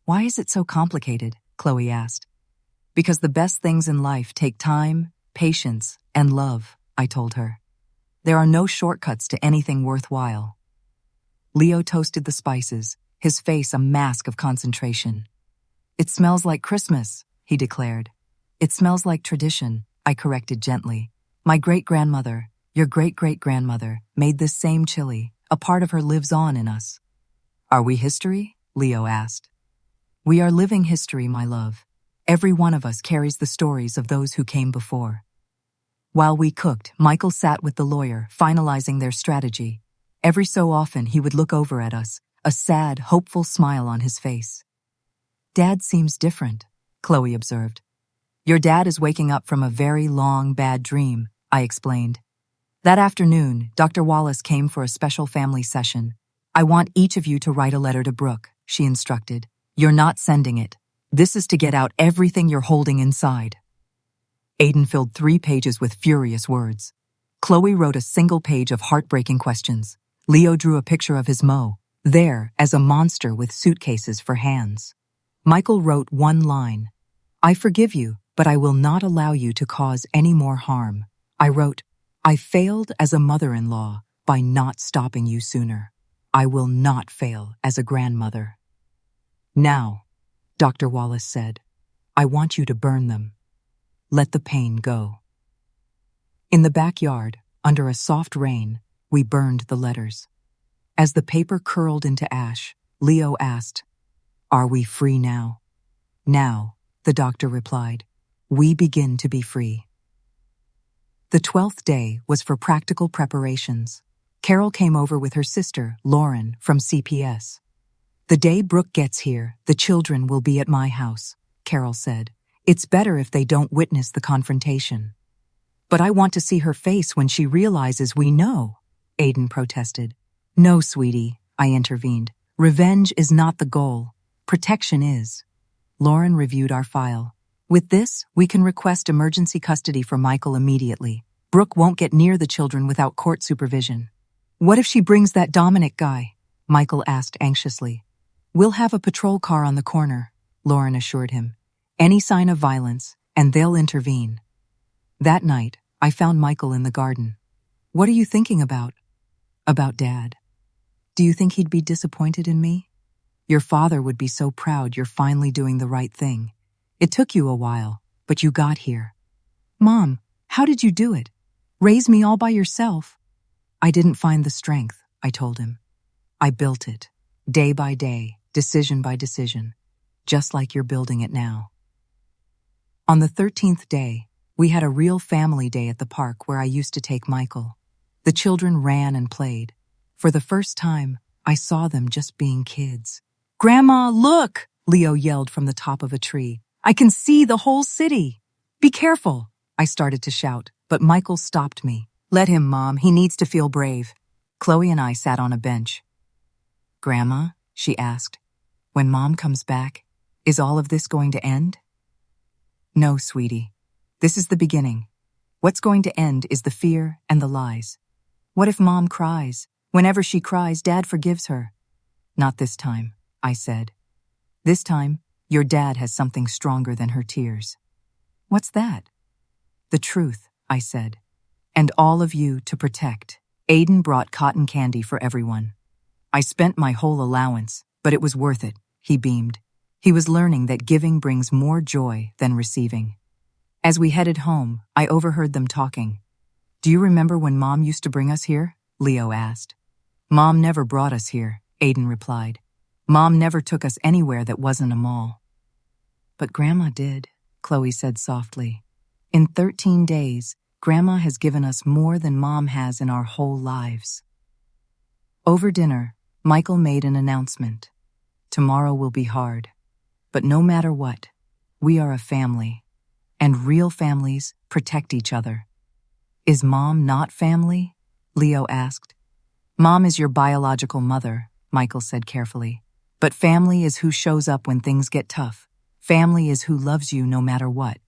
Why is it so complicated? Chloe asked. Because the best things in life take time, patience, and love, I told her. There are no shortcuts to anything worthwhile. Leo toasted the spices, his face a mask of concentration. It smells like Christmas, he declared. It smells like tradition, I corrected gently. My great-grandmother, your great-great-grandmother, made this same chili. A part of her lives on in us. Are we history? Leo asked. We are living history, my love. Every one of us carries the stories of those who came before. While we cooked, Michael sat with the lawyer, finalizing their strategy. Every so often, he would look over at us, a sad, hopeful smile on his face. Dad seems different, Chloe observed. Your dad is waking up from a very long, bad dream, I explained. That afternoon, Dr. Wallace came for a special family session. I want each of you to write a letter to Brooke, she instructed. You're not sending it. This is to get out everything you're holding inside. Aiden filled 3 pages with furious words. Chloe wrote a single page of heartbreaking questions. Leo drew a picture of his Mo, there as a monster with suitcases for hands. Michael wrote 1 line. I forgive you, but I will not allow you to cause any more harm. I wrote, I failed as a mother-in-law by not stopping you sooner. I will not fail as a grandmother. Now, Dr. Wallace said, I want you to burn them. Let the pain go. In the backyard, under a soft rain, we burned the letters. As the paper curled into ash, Leo asked. Are we free now? Now, the doctor replied. We begin to be free. The 12th day was for practical preparations. Carol came over with her sister, Lauren, from CPS. The day Brooke gets here, the children will be at my house, Carol said. It's better if they don't witness the confrontation. But I want to see her face when she realizes we know, Aiden protested. No, sweetie, I intervened. Revenge is not the goal. Protection is. Lauren reviewed our file. With this, we can request emergency custody for Michael immediately. Brooke won't get near the children without court supervision. What if she brings that Dominic guy? Michael asked anxiously. We'll have a patrol car on the corner, Lauren assured him. Any sign of violence, and they'll intervene. That night, I found Michael in the garden. What are you thinking about? About Dad. Do you think he'd be disappointed in me? Your father would be so proud you're finally doing the right thing. It took you a while, but you got here. Mom, how did you do it? Raise me all by yourself? I didn't find the strength, I told him. I built it, day by day, decision by decision, just like you're building it now. On the 13th day, we had a real family day at the park where I used to take Michael. The children ran and played. For the first time, I saw them just being kids. Grandma, look! Leo yelled from the top of a tree. I can see the whole city. Be careful, I started to shout, but Michael stopped me. Let him, Mom. He needs to feel brave. Chloe and I sat on a bench. Grandma, she asked, when Mom comes back, is all of this going to end? No, sweetie. This is the beginning. What's going to end is the fear and the lies. What if Mom cries? Whenever she cries, Dad forgives her. Not this time, I said. This time, your dad has something stronger than her tears. What's that? The truth, I said. And all of you to protect. Aiden brought cotton candy for everyone. I spent my whole allowance, but it was worth it, he beamed. He was learning that giving brings more joy than receiving. As we headed home, I overheard them talking. Do you remember when Mom used to bring us here? Leo asked. Mom never brought us here, Aiden replied. Mom never took us anywhere that wasn't a mall. But Grandma did, Chloe said softly. In 13 days, Grandma has given us more than Mom has in our whole lives. Over dinner, Michael made an announcement. Tomorrow will be hard. But no matter what, we are a family. And real families protect each other. Is Mom not family? Leo asked. Mom is your biological mother, Michael said carefully. But family is who shows up when things get tough. Family is who loves you no matter what.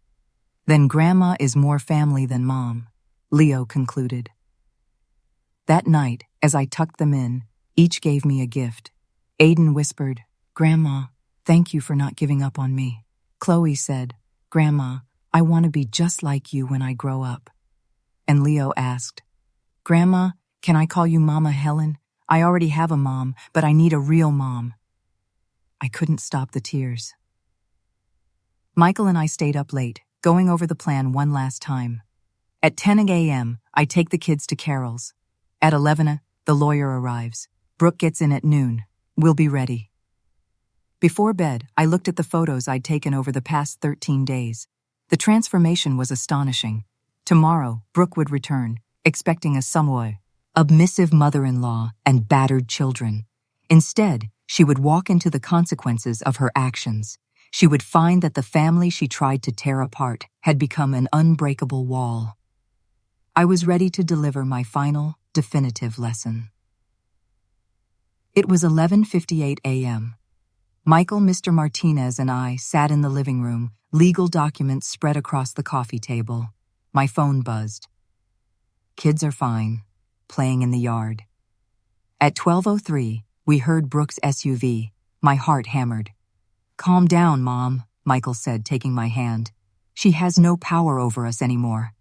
Then Grandma is more family than Mom, Leo concluded. That night, as I tucked them in, each gave me a gift. Aiden whispered, Grandma, thank you for not giving up on me. Chloe said, Grandma, I want to be just like you when I grow up. And Leo asked, Grandma, can I call you Mama Helen? I already have a mom, but I need a real mom. I couldn't stop the tears. Michael and I stayed up late, going over the plan one last time. At 10 a.m., I take the kids to Carol's. At 11, the lawyer arrives. Brooke gets in at noon. We'll be ready. Before bed, I looked at the photos I'd taken over the past 13 days. The transformation was astonishing. Tomorrow, Brooke would return, expecting a submissive mother-in-law and battered children. Instead, she would walk into the consequences of her actions. She would find that the family she tried to tear apart had become an unbreakable wall. I was ready to deliver my final, definitive lesson. It was 11:58 a.m. Michael, Mr. Martinez, and I sat in the living room, legal documents spread across the coffee table. My phone buzzed. Kids are fine, playing in the yard. At 12:03, we heard Brooke's SUV. My heart hammered. Calm down, Mom, Michael said, taking my hand. She has no power over us anymore.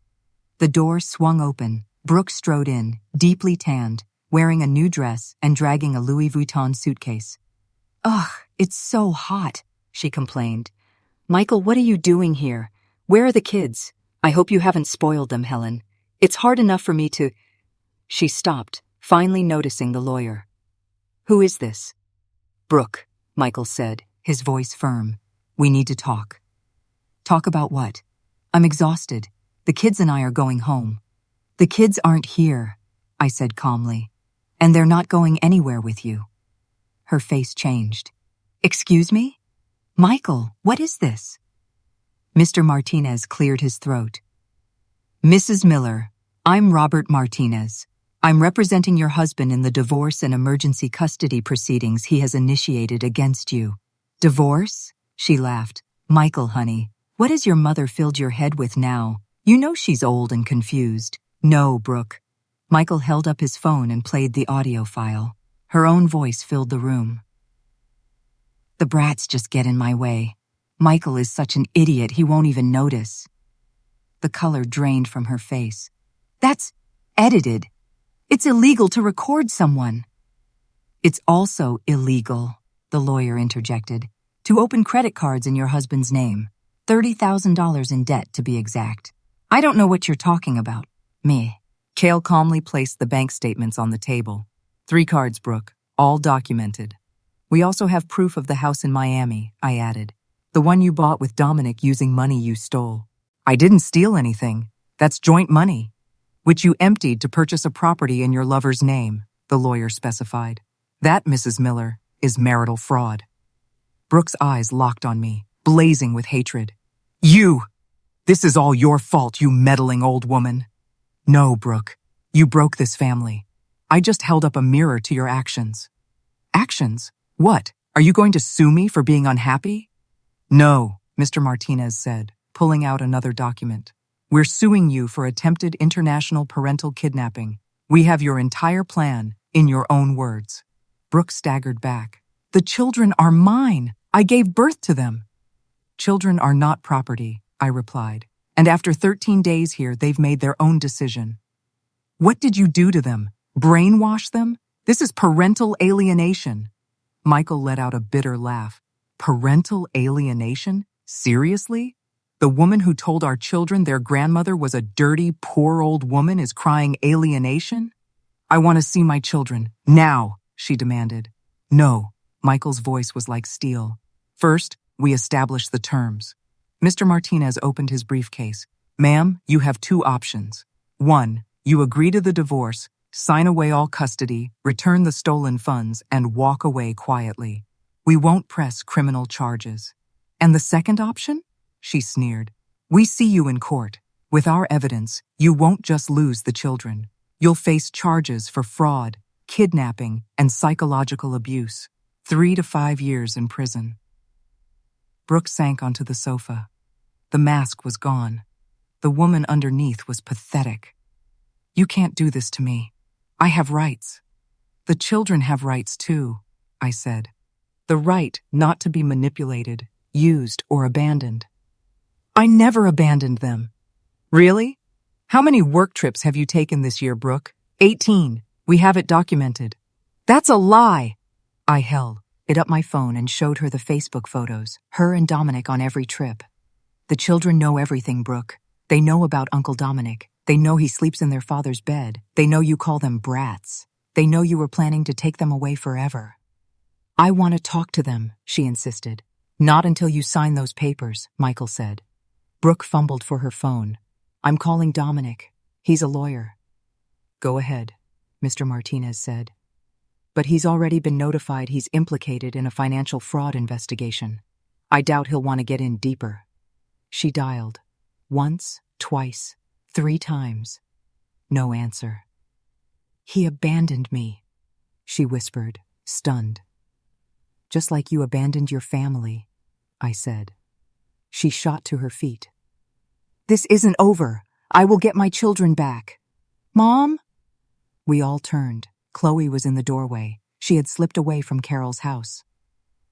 The door swung open. Brooke strode in, deeply tanned, wearing a new dress and dragging a Louis Vuitton suitcase. Ugh, it's so hot, she complained. Michael, what are you doing here? Where are the kids? I hope you haven't spoiled them, Helen. It's hard enough for me to... She stopped, finally noticing the lawyer. Who is this? Brooke, Michael said, his voice firm. We need to talk. Talk about what? I'm exhausted. The kids and I are going home. The kids aren't here, I said calmly. And they're not going anywhere with you. Her face changed. Excuse me? Michael, what is this? Mr. Martinez cleared his throat. Mrs. Miller, I'm Robert Martinez. I'm representing your husband in the divorce and emergency custody proceedings he has initiated against you. Divorce? She laughed. Michael, honey, what has your mother filled your head with now? You know she's old and confused. No, Brooke. Michael held up his phone and played the audio file. Her own voice filled the room. The brats just get in my way. Michael is such an idiot he won't even notice. The color drained from her face. That's edited. It's illegal to record someone. It's also illegal, the lawyer interjected, to open credit cards in your husband's name. $30,000 in debt, to be exact. I don't know what you're talking about. Me. Cale calmly placed the bank statements on the table. 3 cards, Brooke, all documented. We also have proof of the house in Miami, I added. The one you bought with Dominic using money you stole. I didn't steal anything. That's joint money, which you emptied to purchase a property in your lover's name, the lawyer specified. That, Mrs. Miller, is marital fraud. Brooke's eyes locked on me, blazing with hatred. You! This is all your fault, you meddling old woman. No, Brooke. You broke this family. I just held up a mirror to your actions. Actions? What? Are you going to sue me for being unhappy? No, Mr. Martinez said, pulling out another document. We're suing you for attempted international parental kidnapping. We have your entire plan, in your own words. Brooke staggered back. The children are mine. I gave birth to them. Children are not property, I replied. And after 13 days here, they've made their own decision. What did you do to them? Brainwash them? This is parental alienation. Michael let out a bitter laugh. Parental alienation? Seriously? The woman who told our children their grandmother was a dirty, poor old woman is crying alienation? I want to see my children. Now, she demanded. No, Michael's voice was like steel. First, we establish the terms. Mr. Martinez opened his briefcase. Ma'am, you have 2 options. 1, you agree to the divorce, sign away all custody, return the stolen funds, and walk away quietly. We won't press criminal charges. And the second option? She sneered. We see you in court. With our evidence, you won't just lose the children. You'll face charges for fraud, kidnapping, and psychological abuse. 3 to 5 years in prison. Brooke sank onto the sofa. The mask was gone. The woman underneath was pathetic. You can't do this to me. I have rights. The children have rights too, I said. The right not to be manipulated, used, or abandoned. I never abandoned them. Really? How many work trips have you taken this year, Brooke? 18. We have it documented. That's a lie. I held it up my phone and showed her the Facebook photos, her and Dominic on every trip. The children know everything, Brooke. They know about Uncle Dominic. They know he sleeps in their father's bed. They know you call them brats. They know you were planning to take them away forever. I want to talk to them, she insisted. Not until you sign those papers, Michael said. Brooke fumbled for her phone. I'm calling Dominic. He's a lawyer. Go ahead, Mr. Martinez said. But he's already been notified he's implicated in a financial fraud investigation. I doubt he'll want to get in deeper. She dialed. Once, twice, 3 times. No answer. He abandoned me, she whispered, stunned. Just like you abandoned your family, I said. She shot to her feet. This isn't over. I will get my children back. Mom? We all turned. Chloe was in the doorway. She had slipped away from Carol's house.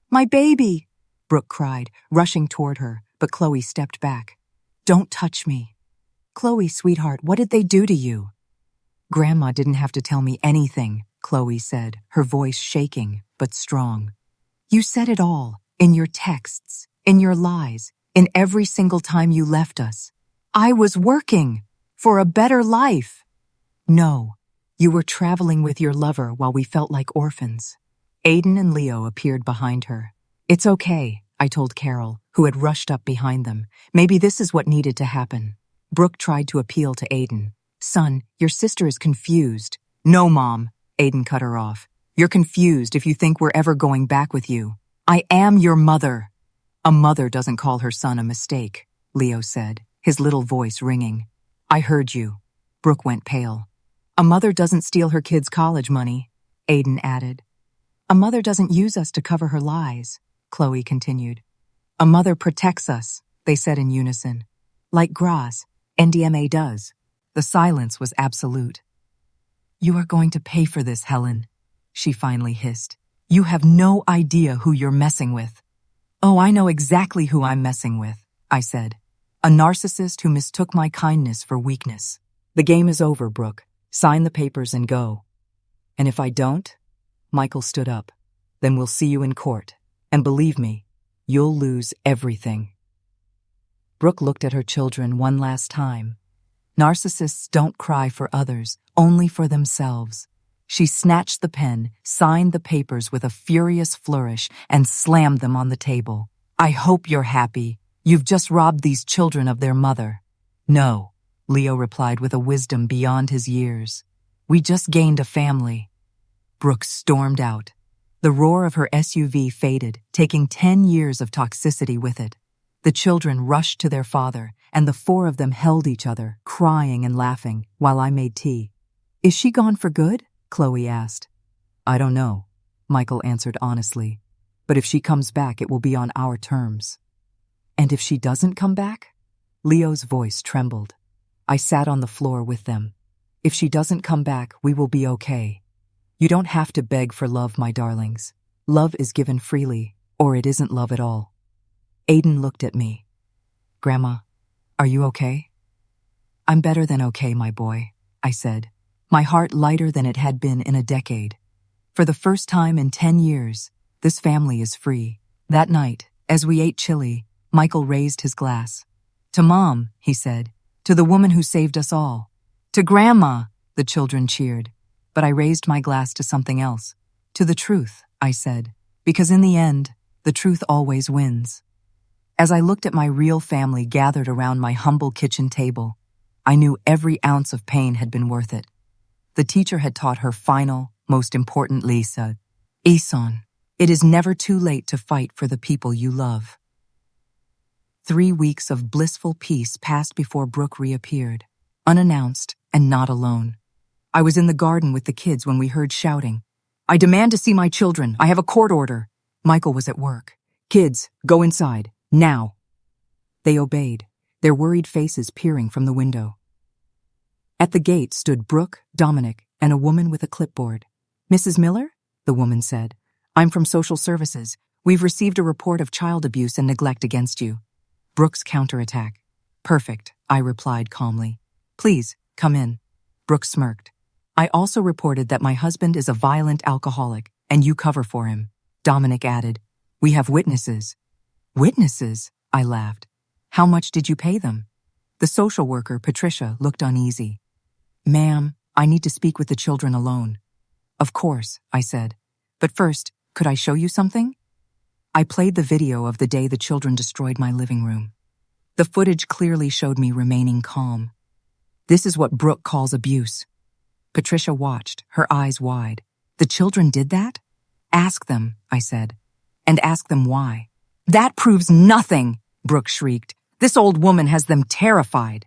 My baby, Brooke cried, rushing toward her, but Chloe stepped back. Don't touch me. Chloe, sweetheart, what did they do to you? Grandma didn't have to tell me anything, Chloe said, her voice shaking, but strong. You said it all, in your texts, in your lies, in every single time you left us. I was working for a better life. No, you were traveling with your lover while we felt like orphans. Aiden and Leo appeared behind her. It's okay, I told Carol, who had rushed up behind them. Maybe this is what needed to happen. Brooke tried to appeal to Aiden. Son, your sister is confused. No, Mom, Aiden cut her off. You're confused if you think we're ever going back with you. I am your mother. A mother doesn't call her son a mistake, Leo said, his little voice ringing. I heard you. Brooke went pale. A mother doesn't steal her kids' college money, Aiden added. A mother doesn't use us to cover her lies, Chloe continued. A mother protects us, they said in unison. Like Gras, NDMA does. The silence was absolute. You are going to pay for this, Helen, she finally hissed. You have no idea who you're messing with. Oh, I know exactly who I'm messing with, I said. A narcissist who mistook my kindness for weakness. The game is over, Brooke. Sign the papers and go. And if I don't? Michael stood up. Then we'll see you in court. And believe me, you'll lose everything. Brooke looked at her children one last time. Narcissists don't cry for others, only for themselves. She snatched the pen, signed the papers with a furious flourish, and slammed them on the table. I hope you're happy. You've just robbed these children of their mother. No, Leo replied with a wisdom beyond his years. We just gained a family. Brooke stormed out. The roar of her SUV faded, taking 10 years of toxicity with it. The children rushed to their father, and the four of them held each other, crying and laughing, while I made tea. Is she gone for good? Chloe asked. I don't know, Michael answered honestly. But if she comes back, it will be on our terms. And if she doesn't come back? Leo's voice trembled. I sat on the floor with them. If she doesn't come back, we will be okay. You don't have to beg for love, my darlings. Love is given freely, or it isn't love at all. Aiden looked at me. Grandma, are you okay? I'm better than okay, my boy, I said, my heart lighter than it had been in a decade. For the first time in 10 years, this family is free. That night, as we ate chili, Michael raised his glass. To Mom, he said, to the woman who saved us all. To Grandma, the children cheered. But I raised my glass to something else. To the truth, I said, because in the end, the truth always wins. As I looked at my real family gathered around my humble kitchen table, I knew every ounce of pain had been worth it. The teacher had taught her final, most important lesson. Eson, it is never too late to fight for the people you love. 3 weeks of blissful peace passed before Brooke reappeared, unannounced and not alone. I was in the garden with the kids when we heard shouting. I demand to see my children. I have a court order. Michael was at work. Kids, go inside. Now. They obeyed, their worried faces peering from the window. At the gate stood Brooke, Dominic, and a woman with a clipboard. Mrs. Miller? The woman said. I'm from social services. We've received a report of child abuse and neglect against you. Brooke's counterattack. Perfect, I replied calmly. Please, come in. Brooke smirked. I also reported that my husband is a violent alcoholic, and you cover for him. Dominic added. We have witnesses. Witnesses? I laughed. How much did you pay them? The social worker, Patricia, looked uneasy. Ma'am, I need to speak with the children alone. Of course, I said. But first, could I show you something? I played the video of the day the children destroyed my living room. The footage clearly showed me remaining calm. This is what Brooke calls abuse. Patricia watched, her eyes wide. The children did that? Ask them, I said. And ask them why. That proves nothing, Brooke shrieked. This old woman has them terrified.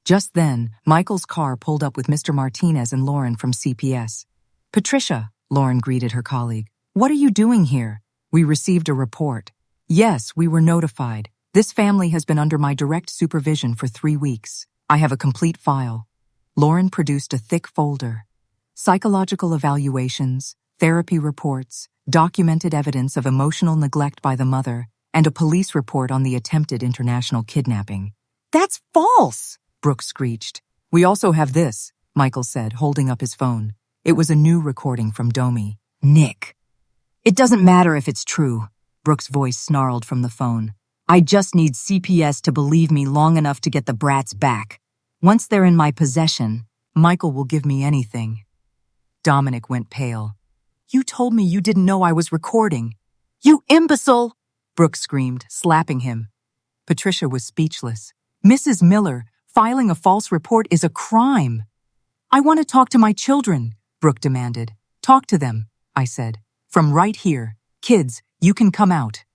Just then, Michael's car pulled up with Mr. Martinez and Lauren from CPS. Patricia, Lauren greeted her colleague. What are you doing here? We received a report. Yes, we were notified. This family has been under my direct supervision for 3 weeks. I have a complete file. Lauren produced a thick folder. Psychological evaluations, therapy reports, documented evidence of emotional neglect by the mother, and a police report on the attempted international kidnapping. That's false, Brooke screeched. We also have this, Michael said, holding up his phone. It was a new recording from Domi. Nick. It doesn't matter if it's true, Brooke's voice snarled from the phone. I just need CPS to believe me long enough to get the brats back. Once they're in my possession, Michael will give me anything. Dominic went pale. You told me you didn't know I was recording. You imbecile! Brooke screamed, slapping him. Patricia was speechless. Mrs. Miller, filing a false report is a crime. I want to talk to my children, Brooke demanded. Talk to them, I said. From right here. Kids, you can come out.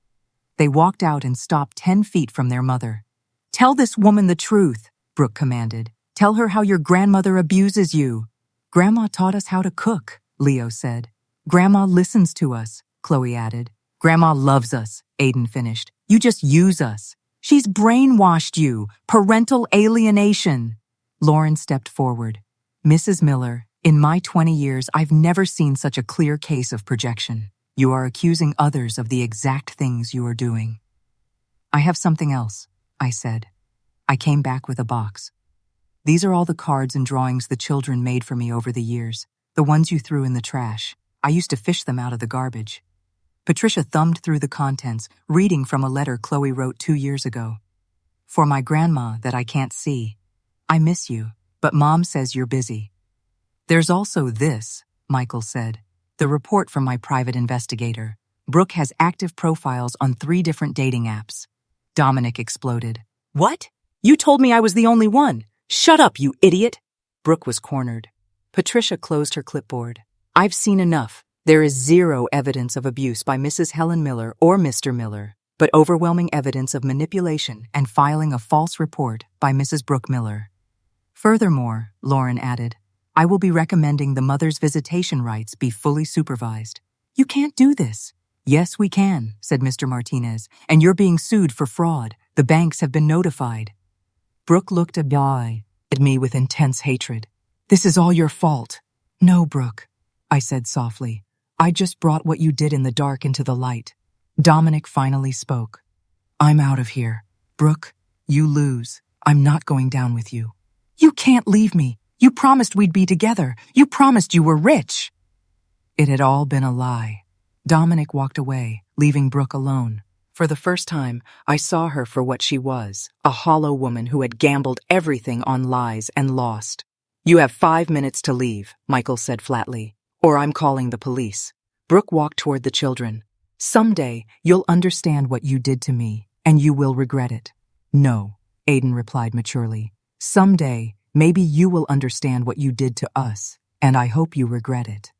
They walked out and stopped 10 feet from their mother. Tell this woman the truth, Brooke commanded. Tell her how your grandmother abuses you. Grandma taught us how to cook, Leo said. Grandma listens to us, Chloe added. Grandma loves us, Aiden finished. You just use us. She's brainwashed you. Parental alienation. Lauren stepped forward. Mrs. Miller, in my 20 years, I've never seen such a clear case of projection. You are accusing others of the exact things you are doing. I have something else, I said. I came back with a box. These are all the cards and drawings the children made for me over the years, the ones you threw in the trash. I used to fish them out of the garbage. Patricia thumbed through the contents, reading from a letter Chloe wrote 2 years ago. For my grandma that I can't see. I miss you, but Mom says you're busy. There's also this, Michael said. The report from my private investigator. Brooke has active profiles on 3 different dating apps. Dominic exploded. What? You told me I was the only one. Shut up, you idiot. Brooke was cornered. Patricia closed her clipboard. I've seen enough. There is 0 evidence of abuse by Mrs. Helen Miller or Mr. Miller, but overwhelming evidence of manipulation and filing a false report by Mrs. Brooke Miller. Furthermore, Lauren added, I will be recommending the mother's visitation rights be fully supervised. You can't do this. Yes, we can, said Mr. Martinez, and you're being sued for fraud. The banks have been notified. Brooke looked at me with intense hatred. This is all your fault. No, Brooke, I said softly. I just brought what you did in the dark into the light. Dominic finally spoke. I'm out of here. Brooke, you lose. I'm not going down with you. You can't leave me. You promised we'd be together. You promised you were rich. It had all been a lie. Dominic walked away, leaving Brooke alone. For the first time, I saw her for what she was, a hollow woman who had gambled everything on lies and lost. You have 5 minutes to leave, Michael said flatly, or I'm calling the police. Brooke walked toward the children. Someday, you'll understand what you did to me, and you will regret it. No, Aiden replied maturely. Someday, maybe you will understand what you did to us, and I hope you regret it.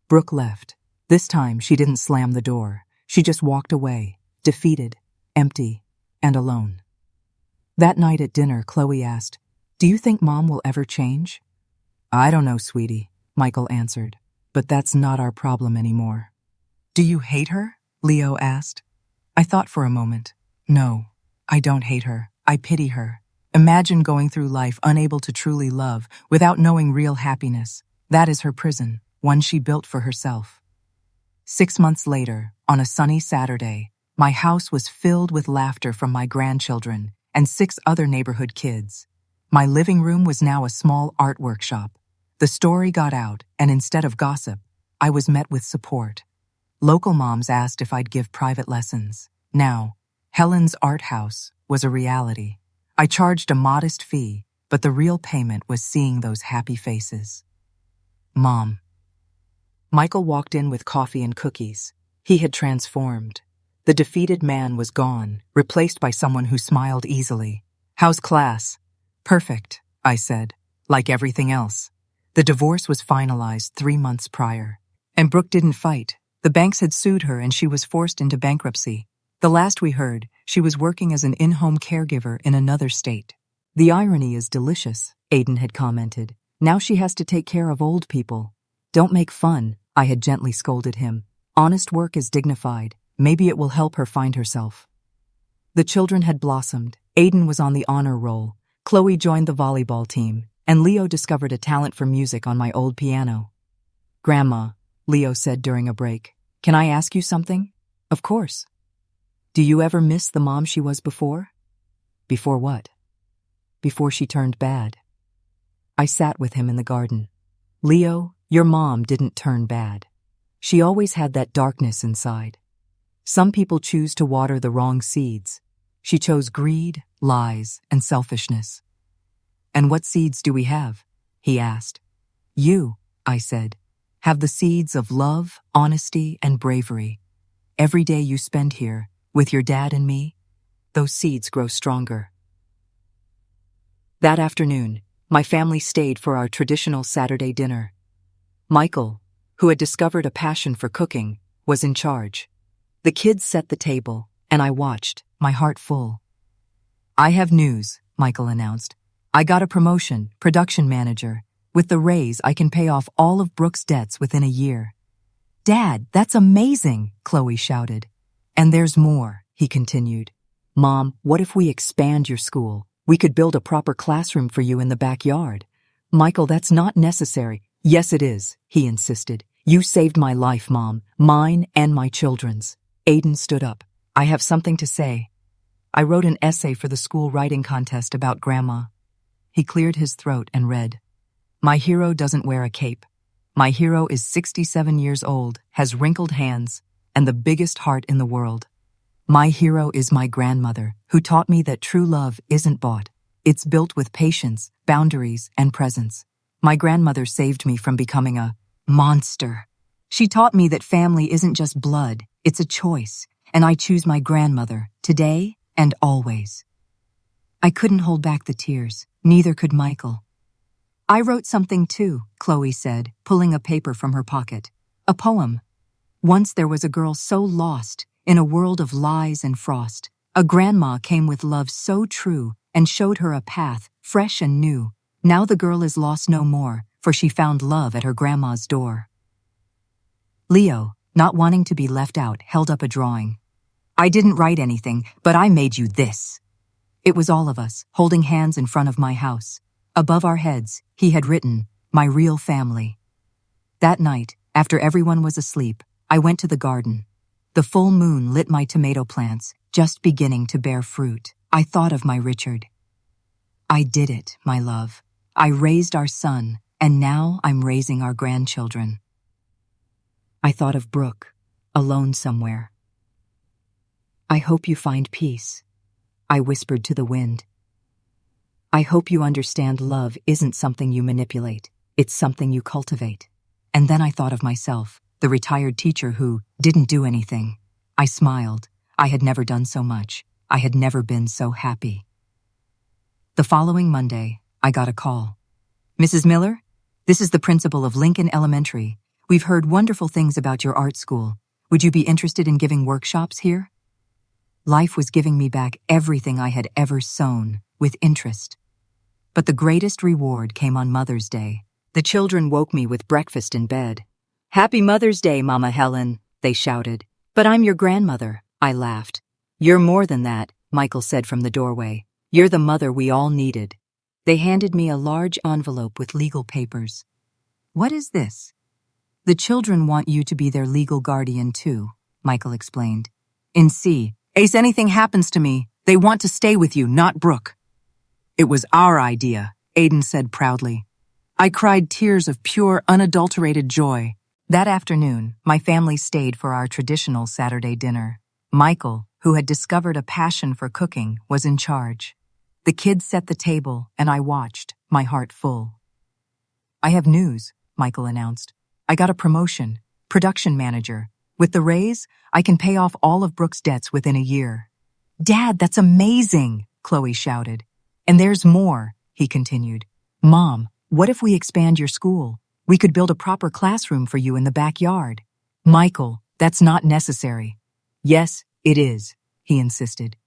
Brooke left. This time, she didn't slam the door. She just walked away, defeated, empty, and alone. That night at dinner, Chloe asked, Do you think Mom will ever change? I don't know, sweetie, Michael answered, but that's not our problem anymore. Do you hate her? Leo asked. I thought for a moment. No, I don't hate her. I pity her. Imagine going through life unable to truly love, without knowing real happiness. That is her prison, one she built for herself. 6 months later, on a sunny Saturday, my house was filled with laughter from my grandchildren and 6 other neighborhood kids. My living room was now a small art workshop. The story got out, and instead of gossip, I was met with support. Local moms asked if I'd give private lessons. Now, Helen's Art House was a reality. I charged a modest fee, but the real payment was seeing those happy faces. Mom. Michael walked in with coffee and cookies. He had transformed. The defeated man was gone, replaced by someone who smiled easily. How's class? Perfect, I said, like everything else. The divorce was finalized 3 months prior. And Brooke didn't fight. The banks had sued her and she was forced into bankruptcy. The last we heard, she was working as an in-home caregiver in another state. The irony is delicious, Aiden had commented. Now she has to take care of old people. Don't make fun, I had gently scolded him. Honest work is dignified. Maybe it will help her find herself. The children had blossomed. Aiden was on the honor roll. Chloe joined the volleyball team, and Leo discovered a talent for music on my old piano. Grandma, Leo said during a break, can I ask you something? Of course. Do you ever miss the mom she was before? Before what? Before she turned bad. I sat with him in the garden. Leo, your mom didn't turn bad. She always had that darkness inside. Some people choose to water the wrong seeds. She chose greed, lies, and selfishness. And what seeds do we have? He asked. You, I said. have the seeds of love, honesty, and bravery. Every day you spend here, with your dad and me, those seeds grow stronger. That afternoon, my family stayed for our traditional Saturday dinner. Michael, who had discovered a passion for cooking, was in charge. The kids set the table, and I watched, my heart full. "I have news," Michael announced. "I got a promotion, production manager. With the raise, I can pay off all of Brooke's debts within a year." "Dad, that's amazing," Chloe shouted. "And there's more," he continued. "Mom, what if we expand your school? We could build a proper classroom for you in the backyard." "Michael, that's not necessary." "Yes, it is," he insisted. "You saved my life, Mom, mine and my children's." Aiden stood up. "I have something to say. I wrote an essay for the school writing contest about Grandma." He cleared his throat and read, "My hero doesn't wear a cape. My hero is 67 years old, has wrinkled hands, and the biggest heart in the world. My hero is my grandmother, who taught me that true love isn't bought. It's built with patience, boundaries, and presence. My grandmother saved me from becoming a monster. She taught me that family isn't just blood, it's a choice, and I choose my grandmother, today and always." I couldn't hold back the tears, neither could Michael. "I wrote something too," Chloe said, pulling a paper from her pocket. "A poem. Once there was a girl so lost, in a world of lies and frost. A grandma came with love so true and showed her a path, fresh and new. Now the girl is lost no more, for she found love at her grandma's door." Leo, not wanting to be left out, held up a drawing. "I didn't write anything, but I made you this." It was all of us, holding hands in front of my house. Above our heads, he had written, "My real family." That night, after everyone was asleep, I went to the garden. The full moon lit my tomato plants, just beginning to bear fruit. I thought of my Richard. "I did it, my love. I raised our son, and now I'm raising our grandchildren." I thought of Brooke, alone somewhere. "I hope you find peace," I whispered to the wind. "I hope you understand love isn't something you manipulate, it's something you cultivate." And then I thought of myself, the retired teacher who didn't do anything. I smiled. I had never done so much. I had never been so happy. The following Monday, I got a call. "Mrs. Miller, this is the principal of Lincoln Elementary. We've heard wonderful things about your art school. Would you be interested in giving workshops here?" Life was giving me back everything I had ever sown, with interest. But the greatest reward came on Mother's Day. The children woke me with breakfast in bed. "Happy Mother's Day, Mama Helen," they shouted. "But I'm your grandmother," I laughed. "You're more than that," Michael said from the doorway. "You're the mother we all needed." They handed me a large envelope with legal papers. "What is this?" "The children want you to be their legal guardian too," Michael explained. "In case anything happens to me, they want to stay with you, not Brooke." "It was our idea," Aiden said proudly. I cried tears of pure, unadulterated joy. That afternoon, my family stayed for our traditional Saturday dinner. Michael, who had discovered a passion for cooking, was in charge. The kids set the table, and I watched, my heart full. "I have news," Michael announced. "I got a promotion, production manager. With the raise, I can pay off all of Brooke's debts within a year." "Dad, that's amazing," Chloe shouted. "And there's more," he continued. "Mom, what if we expand your school? We could build a proper classroom for you in the backyard." "Michael, that's not necessary." "Yes, it is," he insisted.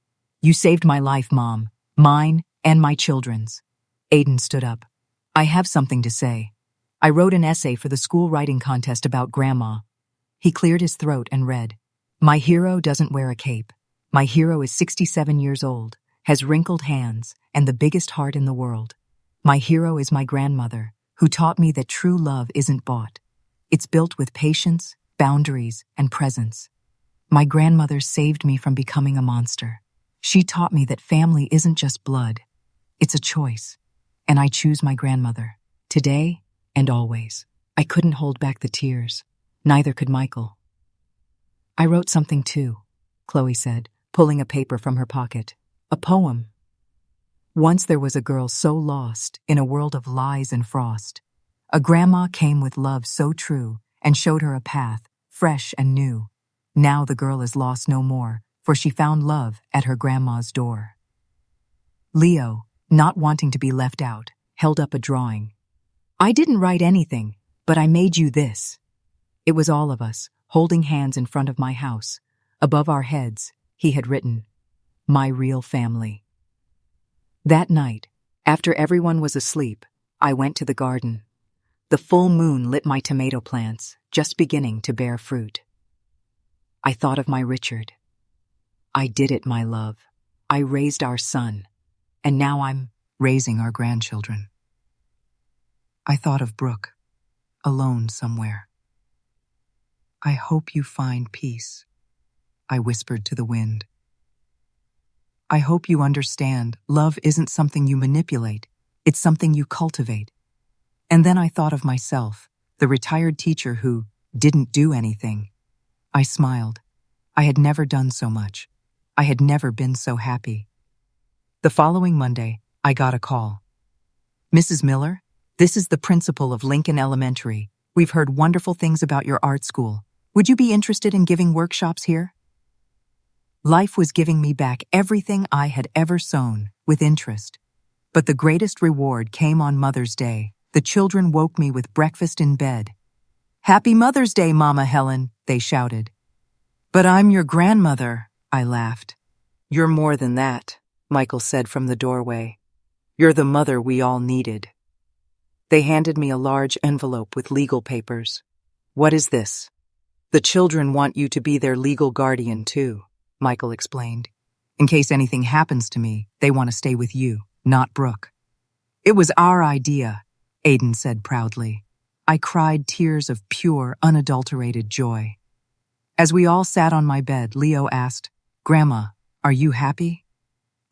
"You saved my life, Mom, mine and my children's." Aiden stood up. "I have something to say. I wrote an essay for the school writing contest about Grandma." He cleared his throat and read, "My hero doesn't wear a cape. My hero is 67 years old, has wrinkled hands, and the biggest heart in the world. My hero is my grandmother, who taught me that true love isn't bought. It's built with patience, boundaries, and presence. My grandmother saved me from becoming a monster. She taught me that family isn't just blood, it's a choice. And I choose my grandmother, today and always." I couldn't hold back the tears. Neither could Michael. "I wrote something too," Chloe said, pulling a paper from her pocket. "A poem. Once there was a girl so lost in a world of lies and frost. A grandma came with love so true and showed her a path, fresh and new. Now the girl is lost no more, for she found love at her grandma's door. Leo, not wanting to be left out, held up a drawing. I didn't write anything, but I made you this. It was all of us, holding hands in front of my house. Above our heads, he had written, "My real family." That night, after everyone was asleep, I went to the garden. The full moon lit my tomato plants, just beginning to bear fruit. I thought of my Richard. I did it, my love. I raised our son, and now I'm raising our grandchildren. I thought of Brooke, alone somewhere. I hope you find peace, I whispered to the wind. I hope you understand love isn't something you manipulate, it's something you cultivate. And then I thought of myself, the retired teacher who didn't do anything. I smiled. I had never done so much. I had never been so happy. The following Monday, I got a call. "Mrs. Miller, this is the principal of Lincoln Elementary. We've heard wonderful things about your art school. Would you be interested in giving workshops here?" Life was giving me back everything I had ever sown, with interest. But the greatest reward came on Mother's Day. The children woke me with breakfast in bed. "Happy Mother's Day, Mama Helen," they shouted. "But I'm your grandmother," I laughed. "You're more than that," Michael said from the doorway. "You're the mother we all needed." They handed me a large envelope with legal papers. "What is this?" "The children want you to be their legal guardian, too," Michael explained. "In case anything happens to me, they want to stay with you, not Brooke." "It was our idea," Aiden said proudly. I cried tears of pure, unadulterated joy. As we all sat on my bed, Leo asked, "Grandma, are you happy?"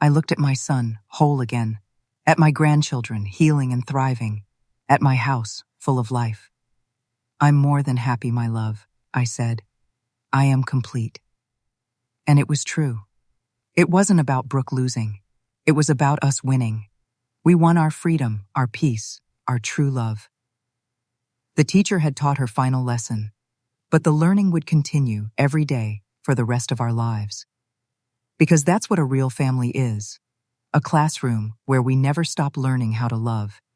I looked at my son, whole again, at my grandchildren, healing and thriving, at my house, full of life. "I'm more than happy, my love," I said. "I am complete." And it was true. It wasn't about Brooke losing. It was about us winning. We won our freedom, our peace, our true love. The teacher had taught her final lesson, but the learning would continue every day for the rest of our lives. Because that's what a real family is, a classroom where we never stop learning how to love,